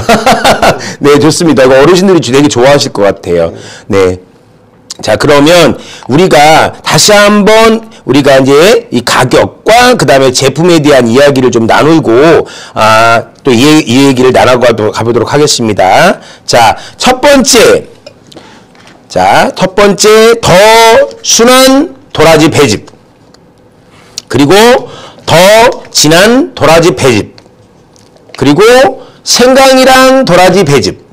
네, 좋습니다. 이거 어르신들이 되게 좋아하실 것 같아요. 네. 자, 그러면 우리가 다시 한번 우리가 이제 이 가격과 그 다음에 제품에 대한 이야기를 좀 나누고, 또 이 얘기를 가보도록 하겠습니다. 자, 첫 번째, 더 순한 도라지 배즙. 그리고 더 진한 도라지 배즙, 그리고 생강이랑 도라지 배즙.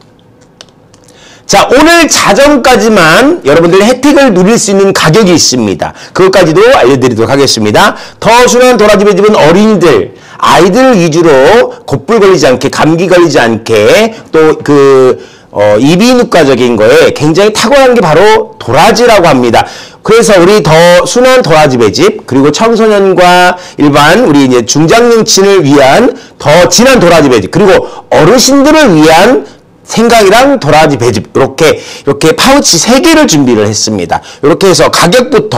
자, 오늘 자정까지만 여러분들 혜택을 누릴 수 있는 가격이 있습니다. 그것까지도 알려드리도록 하겠습니다. 더 순한 도라지 배즙은 어린이들, 아이들 위주로 곧불 걸리지 않게, 감기 걸리지 않게, 또 이비인후과적인 거에 굉장히 탁월한 게 바로 도라지라고 합니다. 그래서 우리 더 순한 도라지 배즙, 그리고 청소년과 일반 우리 이제 중장년층을 위한 더 진한 도라지 배즙, 그리고 어르신들을 위한 생강이랑 도라지 배즙, 이렇게 파우치 3개를 준비를 했습니다. 이렇게 해서 가격부터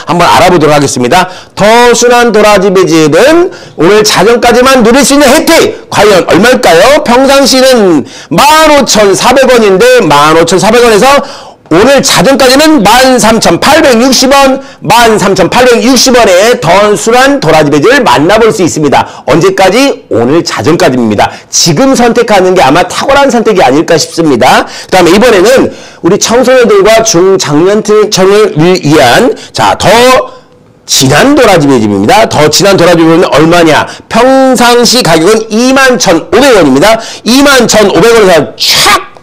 한번 알아보도록 하겠습니다. 더 순한 도라지 배즙은 오늘 자정까지만 누릴 수 있는 혜택, 과연 얼마일까요? 평상시는 15,400원인데 15,400원에서 오늘 자정까지는 13,860원, 13,860원에 더 순한 도라지 배즙을 만나볼 수 있습니다. 언제까지? 오늘 자정까지입니다. 지금 선택하는 게 아마 탁월한 선택이 아닐까 싶습니다. 그 다음에 이번에는 우리 청소년들과 중장년층을 위한, 자, 더 진한 도라지 배즙입니다. 더 진한 도라지 배즙은 얼마냐? 평상시 가격은 21,500원입니다. 21,500원에서 촥!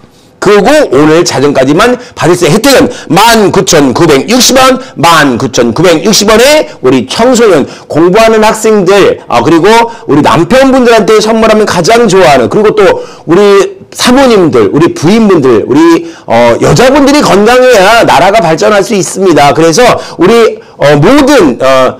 그리고 오늘 자정까지만 받을 수 있는 혜택은 19,960원, 19,960원에 우리 청소년, 공부하는 학생들, 그리고 우리 남편분들한테 선물하면 가장 좋아하는, 그리고 또 우리 사모님들, 우리 부인분들, 우리 여자분들이 건강해야 나라가 발전할 수 있습니다. 그래서 우리 모든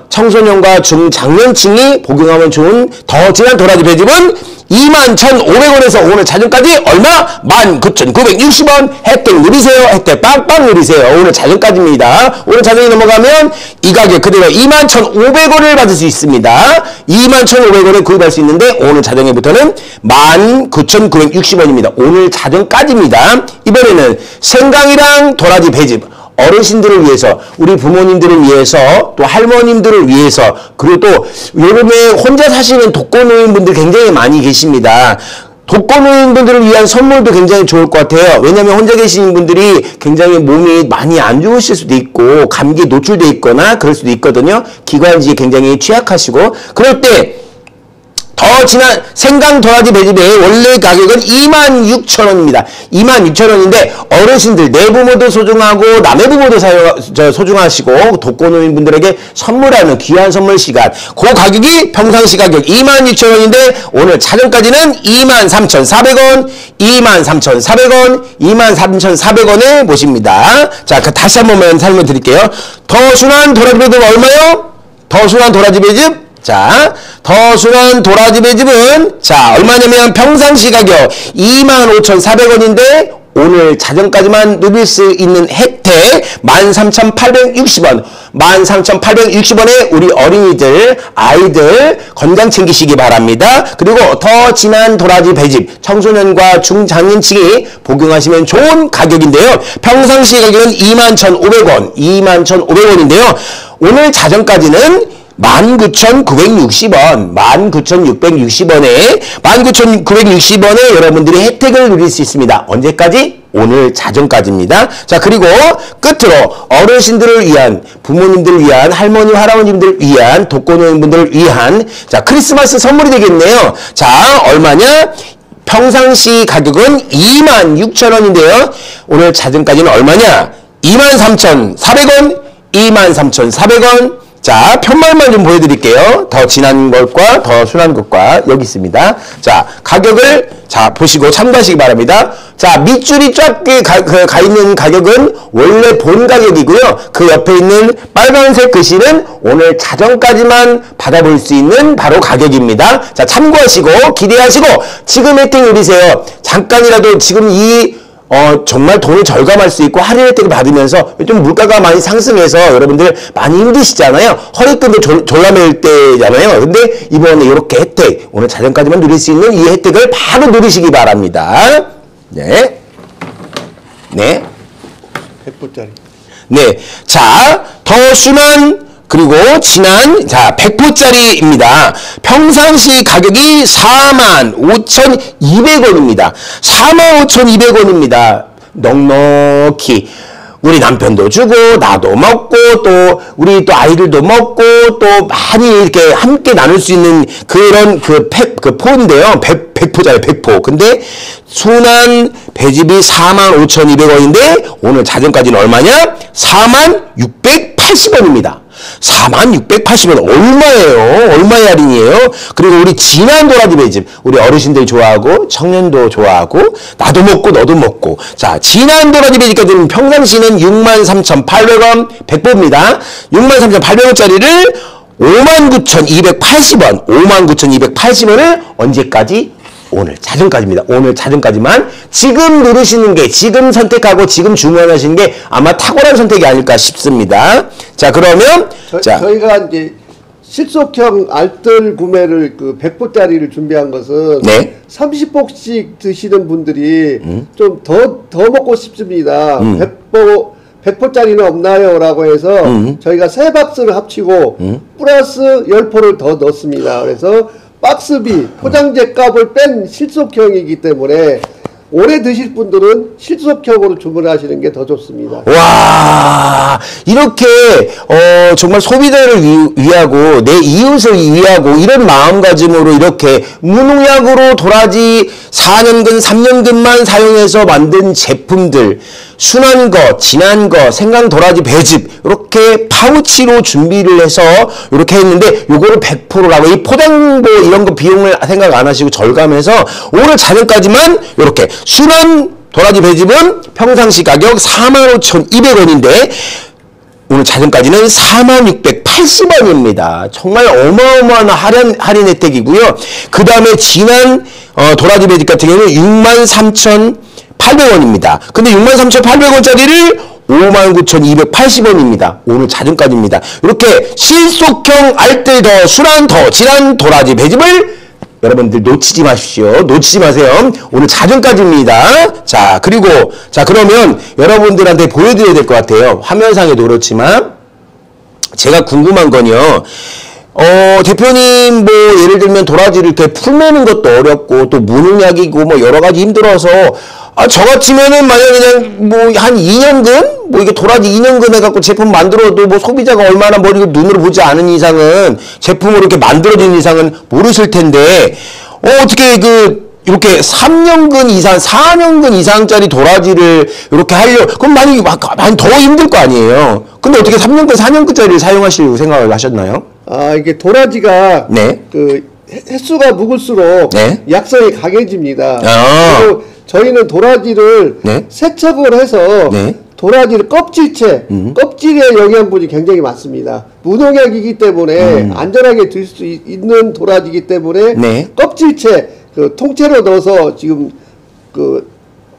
청소년과 중장년층이 복용하면 좋은 더 진한 도라지 배즙은 21,500원에서 오늘 자정까지 얼마? 19,960원 혜택 누리세요. 혜택 빵빵 누리세요. 오늘 자정까지입니다. 오늘 자정이 넘어가면 이 가격 그대로 21,500원을 받을 수 있습니다. 21,500원에 구입할 수 있는데 오늘 자정에부터는 19,960원입니다. 오늘 자정까지입니다. 이번에는 생강이랑 도라지 배즙, 어르신들을 위해서, 우리 부모님들을 위해서, 또 할머님들을 위해서, 그리고 또 요즘에 혼자 사시는 독거노인분들 굉장히 많이 계십니다. 독거노인분들을 위한 선물도 굉장히 좋을 것 같아요. 왜냐하면 혼자 계시는 분들이 굉장히 몸이 많이 안 좋으실 수도 있고 감기에 노출돼 있거나 그럴 수도 있거든요. 기관지에 굉장히 취약하시고, 그럴 때 더 진한 생강 도라지 배즙의 원래 가격은 26,000원입니다. 26,000원인데 어르신들, 내 부모도 소중하고 남의 부모도 소중하시고 독거노인분들에게 선물하는 귀한 선물 시간, 그 가격이 평상시 가격 26,000원인데 오늘 자정까지는 23,400원, 23,400원, 23,400원에 모십니다. 자, 다시 한 번만 설명드릴게요. 더 순한 도라지 배즙 얼마요? 더 순한 도라지 배즙, 자, 더 순한 도라지 배즙은, 자, 얼마냐면 평상시 가격 25,400원인데 오늘 자정까지만 누릴 수 있는 혜택 13,860원, 13,860원에 우리 어린이들, 아이들 건강 챙기시기 바랍니다. 그리고 더 진한 도라지 배즙, 청소년과 중장년층이 복용하시면 좋은 가격인데요. 평상시 가격은 21,500원, 21,500원인데요. 오늘 자정까지는 19,960원, 19,660원에 19,960원에 여러분들이 혜택을 누릴 수 있습니다. 언제까지? 오늘 자정까지입니다. 자, 그리고 끝으로 어르신들을 위한, 부모님들을 위한, 할머니, 할아버님들을 위한, 독거노인분들을 위한, 자, 크리스마스 선물이 되겠네요. 자, 얼마냐? 평상시 가격은 26,000원인데요. 오늘 자정까지는 얼마냐? 23,400원, 23,400원. 자, 편말만 좀 보여드릴게요. 더 진한 것과 더 순한 것과 여기 있습니다. 자, 가격을 자 보시고 참고하시기 바랍니다. 자, 밑줄이 쫙 가 있는 가격은 원래 본 가격이고요. 그 옆에 있는 빨간색 글씨는 오늘 자정까지만 받아볼 수 있는 바로 가격입니다. 자, 참고하시고 기대하시고 지금 혜택 누리세요. 잠깐이라도 지금 정말 돈을 절감할 수 있고 할인 혜택을 받으면서 좀 물가가 많이 상승해서 여러분들 많이 힘드시잖아요. 허리끈도 졸라맬 때잖아요. 근데 이번에 이렇게 혜택, 오늘 자정까지만 누릴 수 있는 이 혜택을 바로 누리시기 바랍니다. 네. 네. 100불짜리. 네. 자, 더 순한 그리고 진한, 자, 100포짜리입니다. 평상시 가격이 45,200원입니다. 45,200원입니다. 넉넉히. 우리 남편도 주고 나도 먹고 또 우리 또 아이들도 먹고 또 많이 이렇게 함께 나눌 수 있는 그런 그 포인데요. 100포잖아요. 100포. 근데 순한 배즙이 45,200원인데 오늘 자정까지는 얼마냐? 40,680원입니다. 40,680원 얼마예요? 얼마의 할인이에요? 그리고 우리 진한 도라지 배즙 우리 어르신들 좋아하고 청년도 좋아하고 나도 먹고 너도 먹고 자 진한 도라지 배즙까지는 평상시는 63,800원 100보입니다. 63,800원짜리를 59,280원 59,280원을 언제까지? 오늘 자정까지입니다. 오늘 자정까지만 지금 누르시는 게 지금 선택하고 지금 주문하시는 게 아마 탁월한 선택이 아닐까 싶습니다. 자 그러면 저희가 이제 실속형 알뜰 구매를 그 100포짜리를 준비한 것은 네. 30포씩 드시는 분들이 좀 더 먹고 싶습니다. 100포짜리는 없나요? 라고 해서 저희가 3박스를 합치고 플러스 10포를 더 넣습니다. 그래서 박스비, 포장재 값을 뺀 실속형이기 때문에 오래 드실 분들은 실속형으로 주문하시는 게 더 좋습니다. 와 이렇게 정말 소비자를 위하고 내 이웃을 위하고 이런 마음가짐으로 이렇게 무농약으로 도라지 4년근 3년근만 사용해서 만든 제품들 순한 거, 진한 거, 생강 도라지 배즙 이렇게 파우치로 준비를 해서 이렇게 했는데 요거를 100%라고 이 포장보 이런 거 비용을 생각 안 하시고 절감해서 오늘 자정까지만 이렇게 순한 도라지 배즙은 평상시 가격 45,200원인데 오늘 자정까지는 40,680원입니다. 정말 어마어마한 할인 혜택이고요. 그 다음에 진한 도라지 배즙 같은 경우는 63,800원입니다. 근데 63,800원짜리를 59,280원입니다. 오늘 자정까지입니다. 이렇게 실속형 알뜰 더 순한 더 진한 도라지 배즙을 여러분들 놓치지 마십시오. 놓치지 마세요. 오늘 자정까지입니다. 자, 그리고, 자, 그러면 여러분들한테 보여드려야 될 것 같아요. 화면상에도 그렇지만, 제가 궁금한 건요, 대표님, 뭐, 예를 들면 도라지를 이렇게 풀매는 것도 어렵고, 또 무농약이고, 뭐, 여러 가지 힘들어서, 저 같으면은 만약에 그냥 뭐 한 2년근? 뭐 이게 도라지 2년근 해갖고 제품 만들어도 뭐 소비자가 얼마나 머리를 눈으로 보지 않은 이상은 제품으로 이렇게 만들어진 이상은 모르실 텐데, 어떻게 이렇게 3년근 이상, 4년근 이상짜리 도라지를 이렇게 그럼 많이 더 힘들 거 아니에요? 근데 어떻게 3년근, 4년근짜리를 사용하시려고 생각을 하셨나요? 이게 도라지가, 네. 횟수가 묵을수록 네. 약성이 강해집니다. 그리고 저희는 도라지를 네. 세척을 해서 네. 도라지를 껍질에 영양분이 굉장히 많습니다. 무농약이기 때문에 안전하게 들 수 있는 도라지이기 때문에 네. 껍질째 통째로 넣어서 지금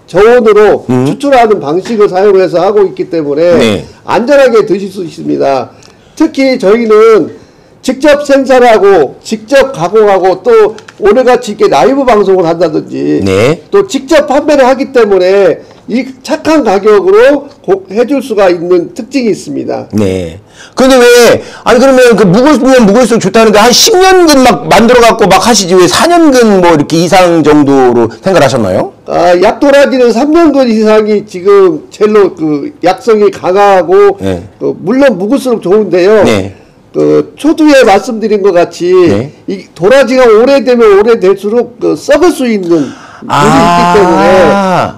저온으로 추출하는 방식을 사용해서 하고 있기 때문에 네. 안전하게 드실 수 있습니다. 특히 저희는 직접 생산하고 직접 가공하고 또 오늘같이 이렇게 라이브 방송을 한다든지 네. 또 직접 판매를 하기 때문에 이 착한 가격으로 해줄 수가 있는 특징이 있습니다. 네. 근데 그러면 묵으면 묵을수록 좋다는데 한 10년근 막 만들어갖고 막 하시지 왜 4년근 뭐 이렇게 이상 정도로 생각하셨나요? 약도라지는 3년근 이상이 지금 제일로 약성이 강하고 네. 물론 묵을수록 좋은데요. 네. 초두에 말씀드린 것 같이 네. 이 도라지가 오래되면 오래될수록 썩을 수 있는 물이 있기 때문에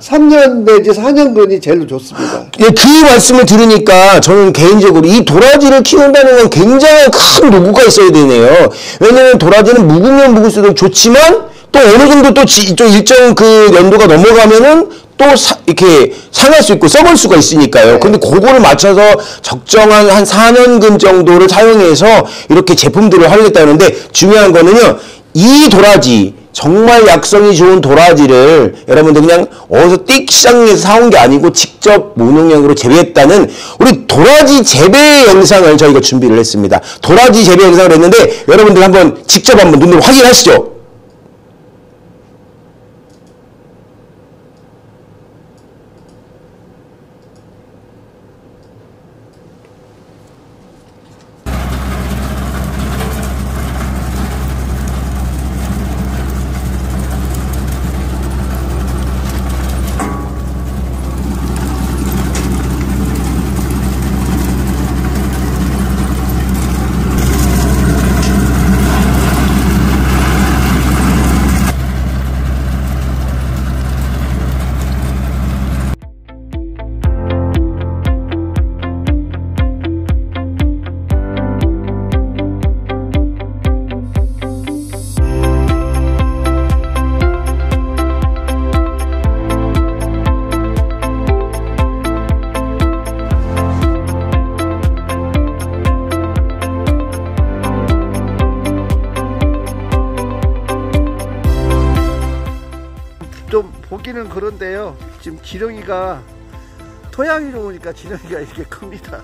3년 내지 4년근이 제일 좋습니다. 예, 그 말씀을 들으니까 저는 개인적으로 이 도라지를 키운다는 건 굉장히 큰 노고가 있어야 되네요. 왜냐면 도라지는 묵으면 묵을수록 좋지만 또 어느 정도 또 일정 연도가 넘어가면은 또 이렇게 상할 수 있고 썩을 수가 있으니까요. 네. 근데 그거를 맞춰서 적정한 한 4년근 정도를 사용해서 이렇게 제품들을 하려다는데 중요한 거는요. 이 도라지 정말 약성이 좋은 도라지를 여러분들 그냥 어디서 띡 시장에서 사온 게 아니고 직접 무농약으로 재배했다는 우리 도라지 재배 영상을 저희가 준비를 했습니다. 도라지 재배 영상을 했는데 여러분들 한번 직접 한번 눈으로 확인하시죠. 보기는 그런데요. 지금 지렁이가 토양이 좋으니까 지렁이가 이렇게 큽니다.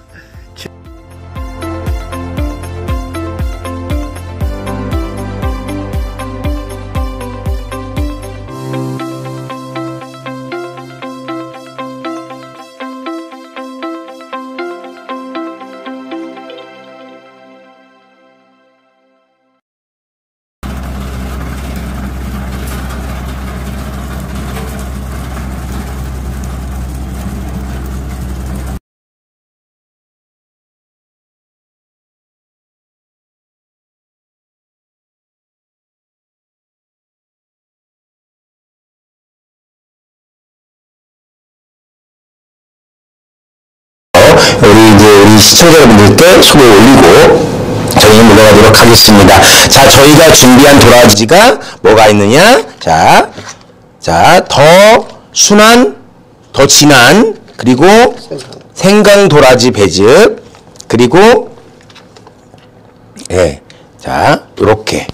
우리 시청자 여러분들께 소개 올리고 저희는 물러가도록 하겠습니다. 자, 저희가 준비한 도라지가 뭐가 있느냐? 자, 더 순한, 더 진한, 그리고 생강 도라지 배즙, 그리고 자, 요렇게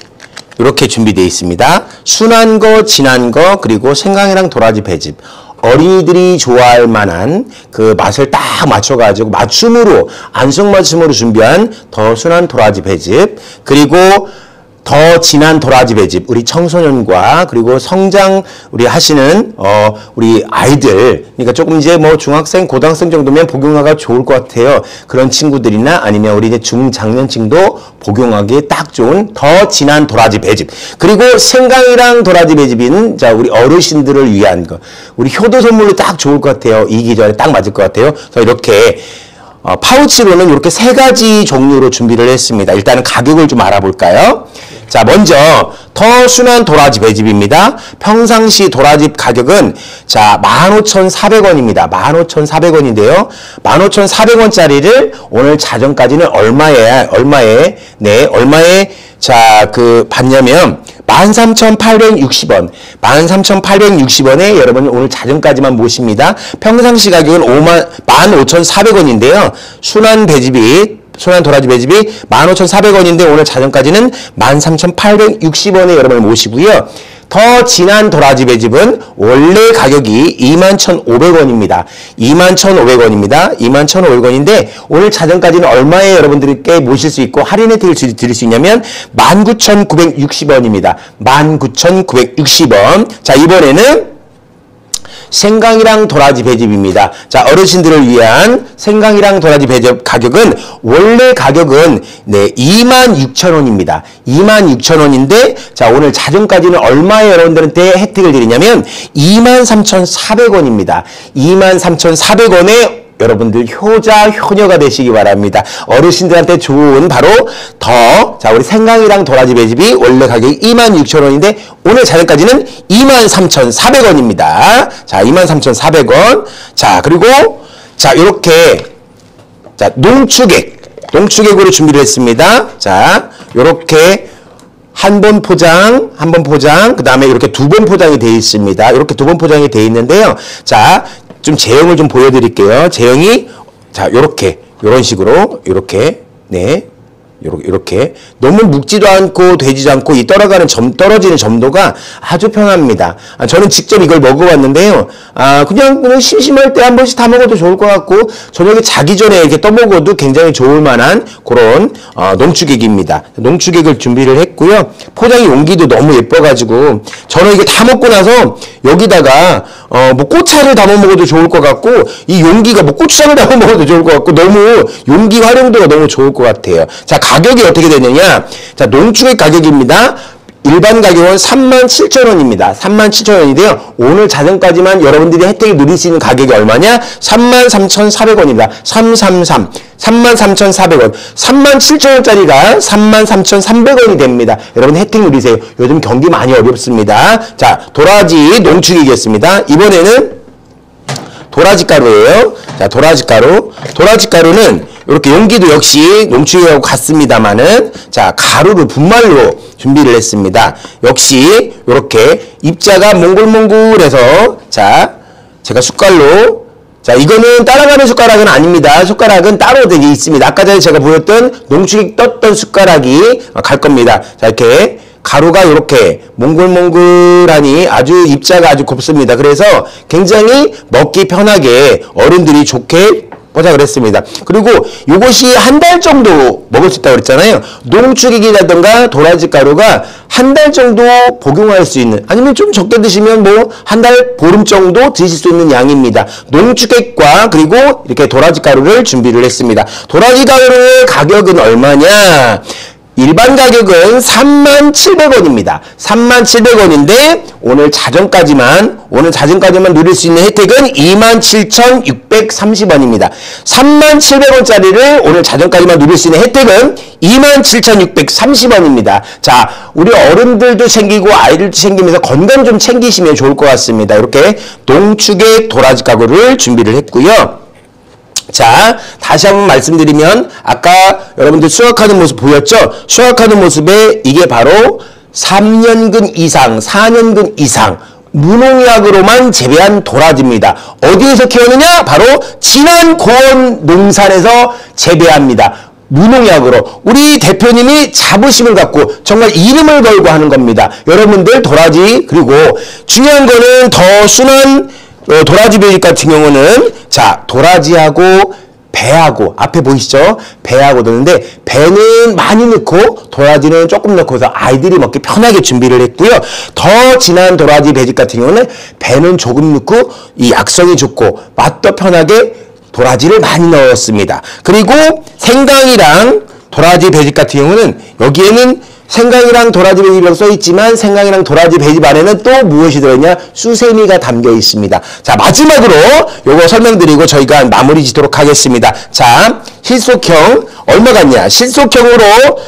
준비되어 있습니다. 순한 거, 진한 거, 그리고 생강이랑 도라지 배즙. 어린이들이 좋아할 만한 그 맛을 딱 맞춰가지고 맞춤으로, 안성맞춤으로 준비한 더 순한 도라지 배즙, 그리고 더 진한 도라지 배즙, 우리 청소년과 그리고 성장 우리 하시는 우리 아이들, 그러니까 조금 이제 뭐 중학생, 고등학생 정도면 복용하기가 좋을 것 같아요. 그런 친구들이나 아니면 우리 이제 중장년층도 복용하기에 딱 좋은 더 진한 도라지 배즙. 그리고 생강이랑 도라지 배즙은 자 우리 어르신들을 위한 거, 우리 효도 선물로 딱 좋을 것 같아요. 이 계절에 딱 맞을 것 같아요. 그래서 이렇게 파우치로는 이렇게 3가지 종류로 준비를 했습니다. 일단은 가격을 좀 알아볼까요? 자, 먼저 더 순한 도라지 배즙입니다. 평상시 도라지 가격은 자 15,400원입니다. 15,400원인데요. 15,400원짜리를 오늘 자정까지는 얼마에 자 받냐면 13,860원. 13,860원에 여러분 오늘 자정까지만 모십니다. 평상시 가격은 15,400원인데요. 순한 도라지 배즙이 15,400원인데 오늘 자정까지는 13,860원에 여러분을 모시고요. 더 진한 도라지 배즙은 원래 가격이 21,500원입니다. 21,500원입니다. 21,500원인데 오늘 자정까지는 얼마에 여러분들께 모실 수 있고 할인 혜택을 드릴 수 있냐면 19,960원입니다. 19,960원. 자, 이번에는 생강이랑 도라지 배즙입니다. 자, 어르신들을 위한 생강이랑 도라지 배즙 가격은 원래 가격은 26,000원입니다. 26,000원인데 자, 오늘 자정까지는 얼마에 여러분들한테 혜택을 드리냐면 23,400원입니다. 23,400원에 여러분들 효자, 효녀가 되시기 바랍니다. 어르신들한테 좋은 바로 자, 우리 생강이랑 도라지 배즙이 원래 가격이 26,000원인데 오늘 자정까지는 23,400원입니다. 자, 23,400원. 자, 그리고 자, 요렇게 자, 농축액으로 준비를 했습니다. 자, 요렇게 한 번 포장, 그 다음에 이렇게 2번 포장이 되어 있습니다. 이렇게 2번 포장이 되어 있는데요. 자, 좀 제형을 좀 보여드릴게요. 제형이 자 요런 식으로 요렇게 요렇게 너무 묵지도 않고 되지도 않고 이 떨어지는 점도가 아주 편합니다. 저는 직접 이걸 먹어봤는데요. 그냥 심심할 때 한 번씩 다 먹어도 좋을 것 같고 저녁에 자기 전에 이렇게 떠먹어도 굉장히 좋을 만한 그런 농축액입니다. 농축액을 준비를 했고요. 포장이 용기도 너무 예뻐가지고 저는 이게 다 먹고 나서 여기다가 뭐 꽃차를 담아 먹어도 좋을 것 같고 이 용기가 뭐 고추장을 담아 먹어도 좋을 것 같고 너무 용기 활용도가 너무 좋을 것 같아요. 자, 가격이 어떻게 되느냐? 자, 농축액 가격입니다. 일반 가격은 37,000원입니다. 37,000원인데요. 오늘 자정까지만 여러분들이 혜택을 누릴 수 있는 가격이 얼마냐? 33,400원입니다. 33,400원. 37,000원짜리가 33,300원이 됩니다. 여러분 혜택 누리세요. 요즘 경기 많이 어렵습니다. 자, 도라지 농축액이었습니다. 이번에는 도라지가루예요. 자, 도라지가루는 이렇게 용기도 역시 농축액하고 같습니다만은 자, 가루를 분말로 준비를 했습니다. 역시 이렇게 입자가 몽글몽글해서 자, 제가 숟갈로 자, 이거는 따라가는 숟가락은 아닙니다. 숟가락은 따로 되게 있습니다. 아까 전에 제가 보였던 농축액 떴던 숟가락이 갈 겁니다. 자, 이렇게 가루가 이렇게 몽글몽글하니 아주 입자가 아주 곱습니다. 그래서 굉장히 먹기 편하게 어른들이 좋게 포장을 했습니다. 그리고 이것이 한 달 정도 먹을 수 있다고 그랬잖아요. 농축액이라든가 도라지 가루가 한 달 정도 복용할 수 있는, 아니면 좀 적게 드시면 뭐 한 달 보름 정도 드실 수 있는 양입니다. 농축액과 그리고 이렇게 도라지 가루를 준비를 했습니다. 도라지 가루의 가격은 얼마냐? 일반 가격은 37,000원입니다. 37,000원인데 오늘 자정까지만 누릴 수 있는 혜택은 27,630원입니다. 37,000원짜리를 오늘 자정까지만 누릴 수 있는 혜택은 27,630원입니다. 자, 우리 어른들도 챙기고 아이들도 챙기면서 건강 좀 챙기시면 좋을 것 같습니다. 이렇게 농축액 도라지 가루를 준비를 했고요. 자, 다시 한번 말씀드리면 아까 여러분들 수확하는 모습 보였죠? 수확하는 모습에 이게 바로 3년근 이상, 4년근 이상 무농약으로만 재배한 도라지입니다. 어디에서 키우느냐? 바로 진안 고원 농산에서 재배합니다. 무농약으로. 우리 대표님이 자부심을 갖고 정말 이름을 걸고 하는 겁니다. 여러분들 도라지, 그리고 중요한 거는 더 순한 도라지 베리 같은 경우는, 자, 도라지하고 배하고 앞에 보이시죠? 배하고 넣는데 배는 많이 넣고 도라지는 조금 넣고서 아이들이 먹기 편하게 준비를 했고요. 더 진한 도라지 배즙 같은 경우는 배는 조금 넣고 이 약성이 좋고 맛도 편하게 도라지를 많이 넣었습니다. 그리고 생강이랑 도라지 배즙 같은 경우는 여기에는 생강이랑 도라지 배즙이라고 써있지만 생강이랑 도라지 배즙 안에는 또 무엇이 들어있냐? 수세미가 담겨 있습니다. 자, 마지막으로 요거 설명드리고 저희가 마무리 짓도록 하겠습니다. 자, 실속형 얼마 같냐? 실속형으로,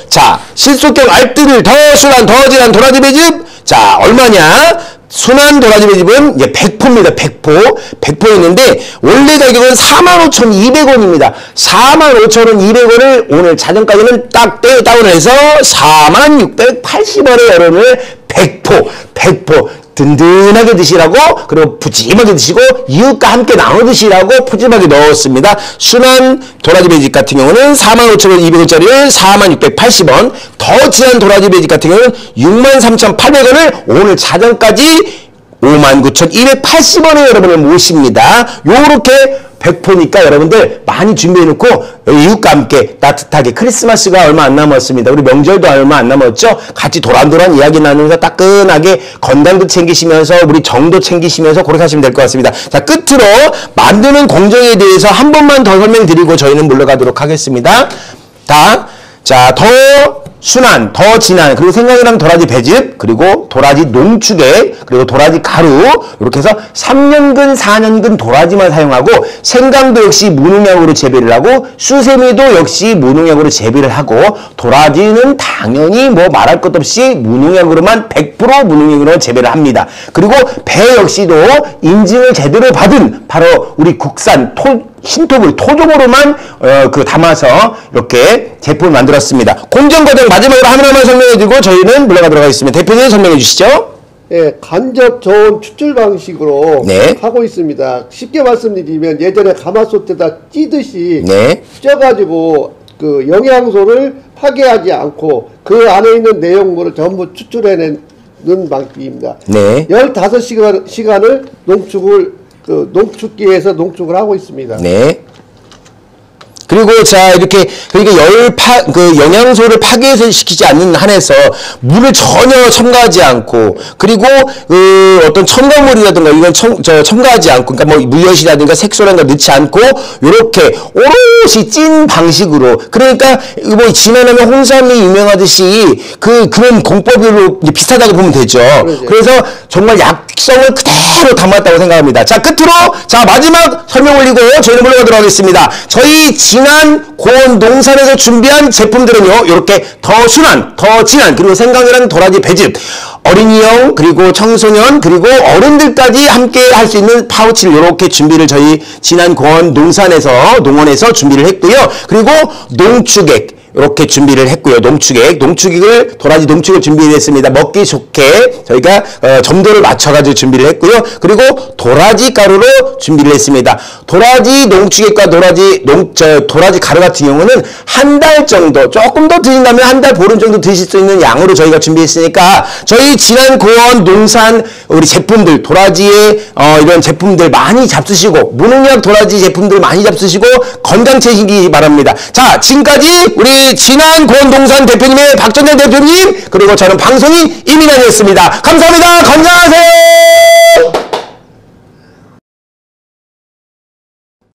자, 실속형 알뜰 더 순한 더 진한 도라지 배즙, 자, 얼마냐? 순한 도라지 배즙은 이제 100포입니다. 100포. 100포 있는데 원래 가격은 45,200원입니다. 45,200원을 오늘 자정까지는 딱 다운을 해서 46,80원에 여러분을 100포 든든하게 드시라고, 그리고 푸짐하게 드시고 이웃과 함께 나눠 드시라고 푸짐하게 넣었습니다. 순한 도라지 배즙 같은 경우는 45,200원짜리를 46,80원, 더 진한 도라지 배즙 같은 경우는 63,800원을 오늘 자정까지 59,280원에 여러분을 모십니다. 요렇게 100포니까 여러분들 많이 준비해놓고 이웃과 함께 따뜻하게, 크리스마스가 얼마 안 남았습니다. 우리 명절도 얼마 안 남았죠? 같이 도란도란 이야기 나누면서 따끈하게 건강도 챙기시면서 우리 정도 챙기시면서 그렇게 하시면 될 것 같습니다. 자, 끝으로 만드는 공정에 대해서 한 번만 더 설명드리고 저희는 물러가도록 하겠습니다. 자, 더 순한, 더 진한, 그리고 생강이랑 도라지 배즙, 그리고 도라지 농축액, 그리고 도라지 가루, 이렇게 해서 3년근, 4년근 도라지만 사용하고, 생강도 역시 무농약으로 재배를 하고, 수세미도 역시 무농약으로 재배를 하고, 도라지는 당연히 뭐 말할 것 없이 무농약으로만 100% 무농약으로 재배를 합니다. 그리고 배 역시도 인증을 제대로 받은 바로 우리 국산 신토불 토종으로만 담아서 이렇게 제품을 만들었습니다. 공정 과정 마지막으로 하나만 설명해드리고 저희는 물러가도록 하겠습니다. 대표님 설명해 주시죠. 예, 간접 저온 추출 방식으로 네. 하고 있습니다. 쉽게 말씀드리면 예전에 가마솥에다 찌듯이 네. 쪄가지고 그 영양소를 파괴하지 않고 그 안에 있는 내용물을 전부 추출해내는 방식입니다. 네. 15시간을 농축기에서 농축을 하고 있습니다. 네. 그리고 자, 이렇게 영양소를 파괴시키지 않는 한에서 물을 전혀 첨가하지 않고, 그리고 어떤 첨가물이라든가 이건 첨가하지 않고, 그러니까 뭐 물엿이라든가 색소라든가 넣지 않고 요렇게 오롯이 찐 방식으로, 그러니까 뭐 진안하면 홍삼이 유명하듯이 그런 공법으로 비슷하다고 보면 되죠. 그러죠. 그래서 정말 약성을 그대로 담았다고 생각합니다. 자, 끝으로 자, 마지막 설명 올리고 저희는 물러가도록 하겠습니다. 저희 진안 고원 농산에서 준비한 제품들은요, 이렇게 더 순한, 더 진한, 그리고 생강이랑 도라지 배즙, 어린이용, 그리고 청소년, 그리고 어른들까지 함께 할 수 있는 파우치를 이렇게 준비를 저희 진안 고원 농원에서 준비를 했고요. 그리고 농축액, 이렇게 준비를 했고요. 농축액을 도라지 농축을 준비했습니다. 먹기 좋게 저희가 점도를 맞춰가지고 준비를 했고요. 그리고 도라지 가루로 준비를 했습니다. 도라지 농축액과 도라지 가루 같은 경우는 한 달 정도, 조금 더 드신다면 한 달 보름 정도 드실 수 있는 양으로 저희가 준비했으니까 저희 진안고원 농산 우리 제품들 도라지의 이런 제품들 많이 잡수시고 무농약 도라지 제품들 많이 잡수시고 건강 챙기기 바랍니다. 자, 지금까지 우리 진안고원 농산 대표님의 박전재 대표님 그리고 저는 방송인 이민환이었습니다. 감사합니다. 건강하세요.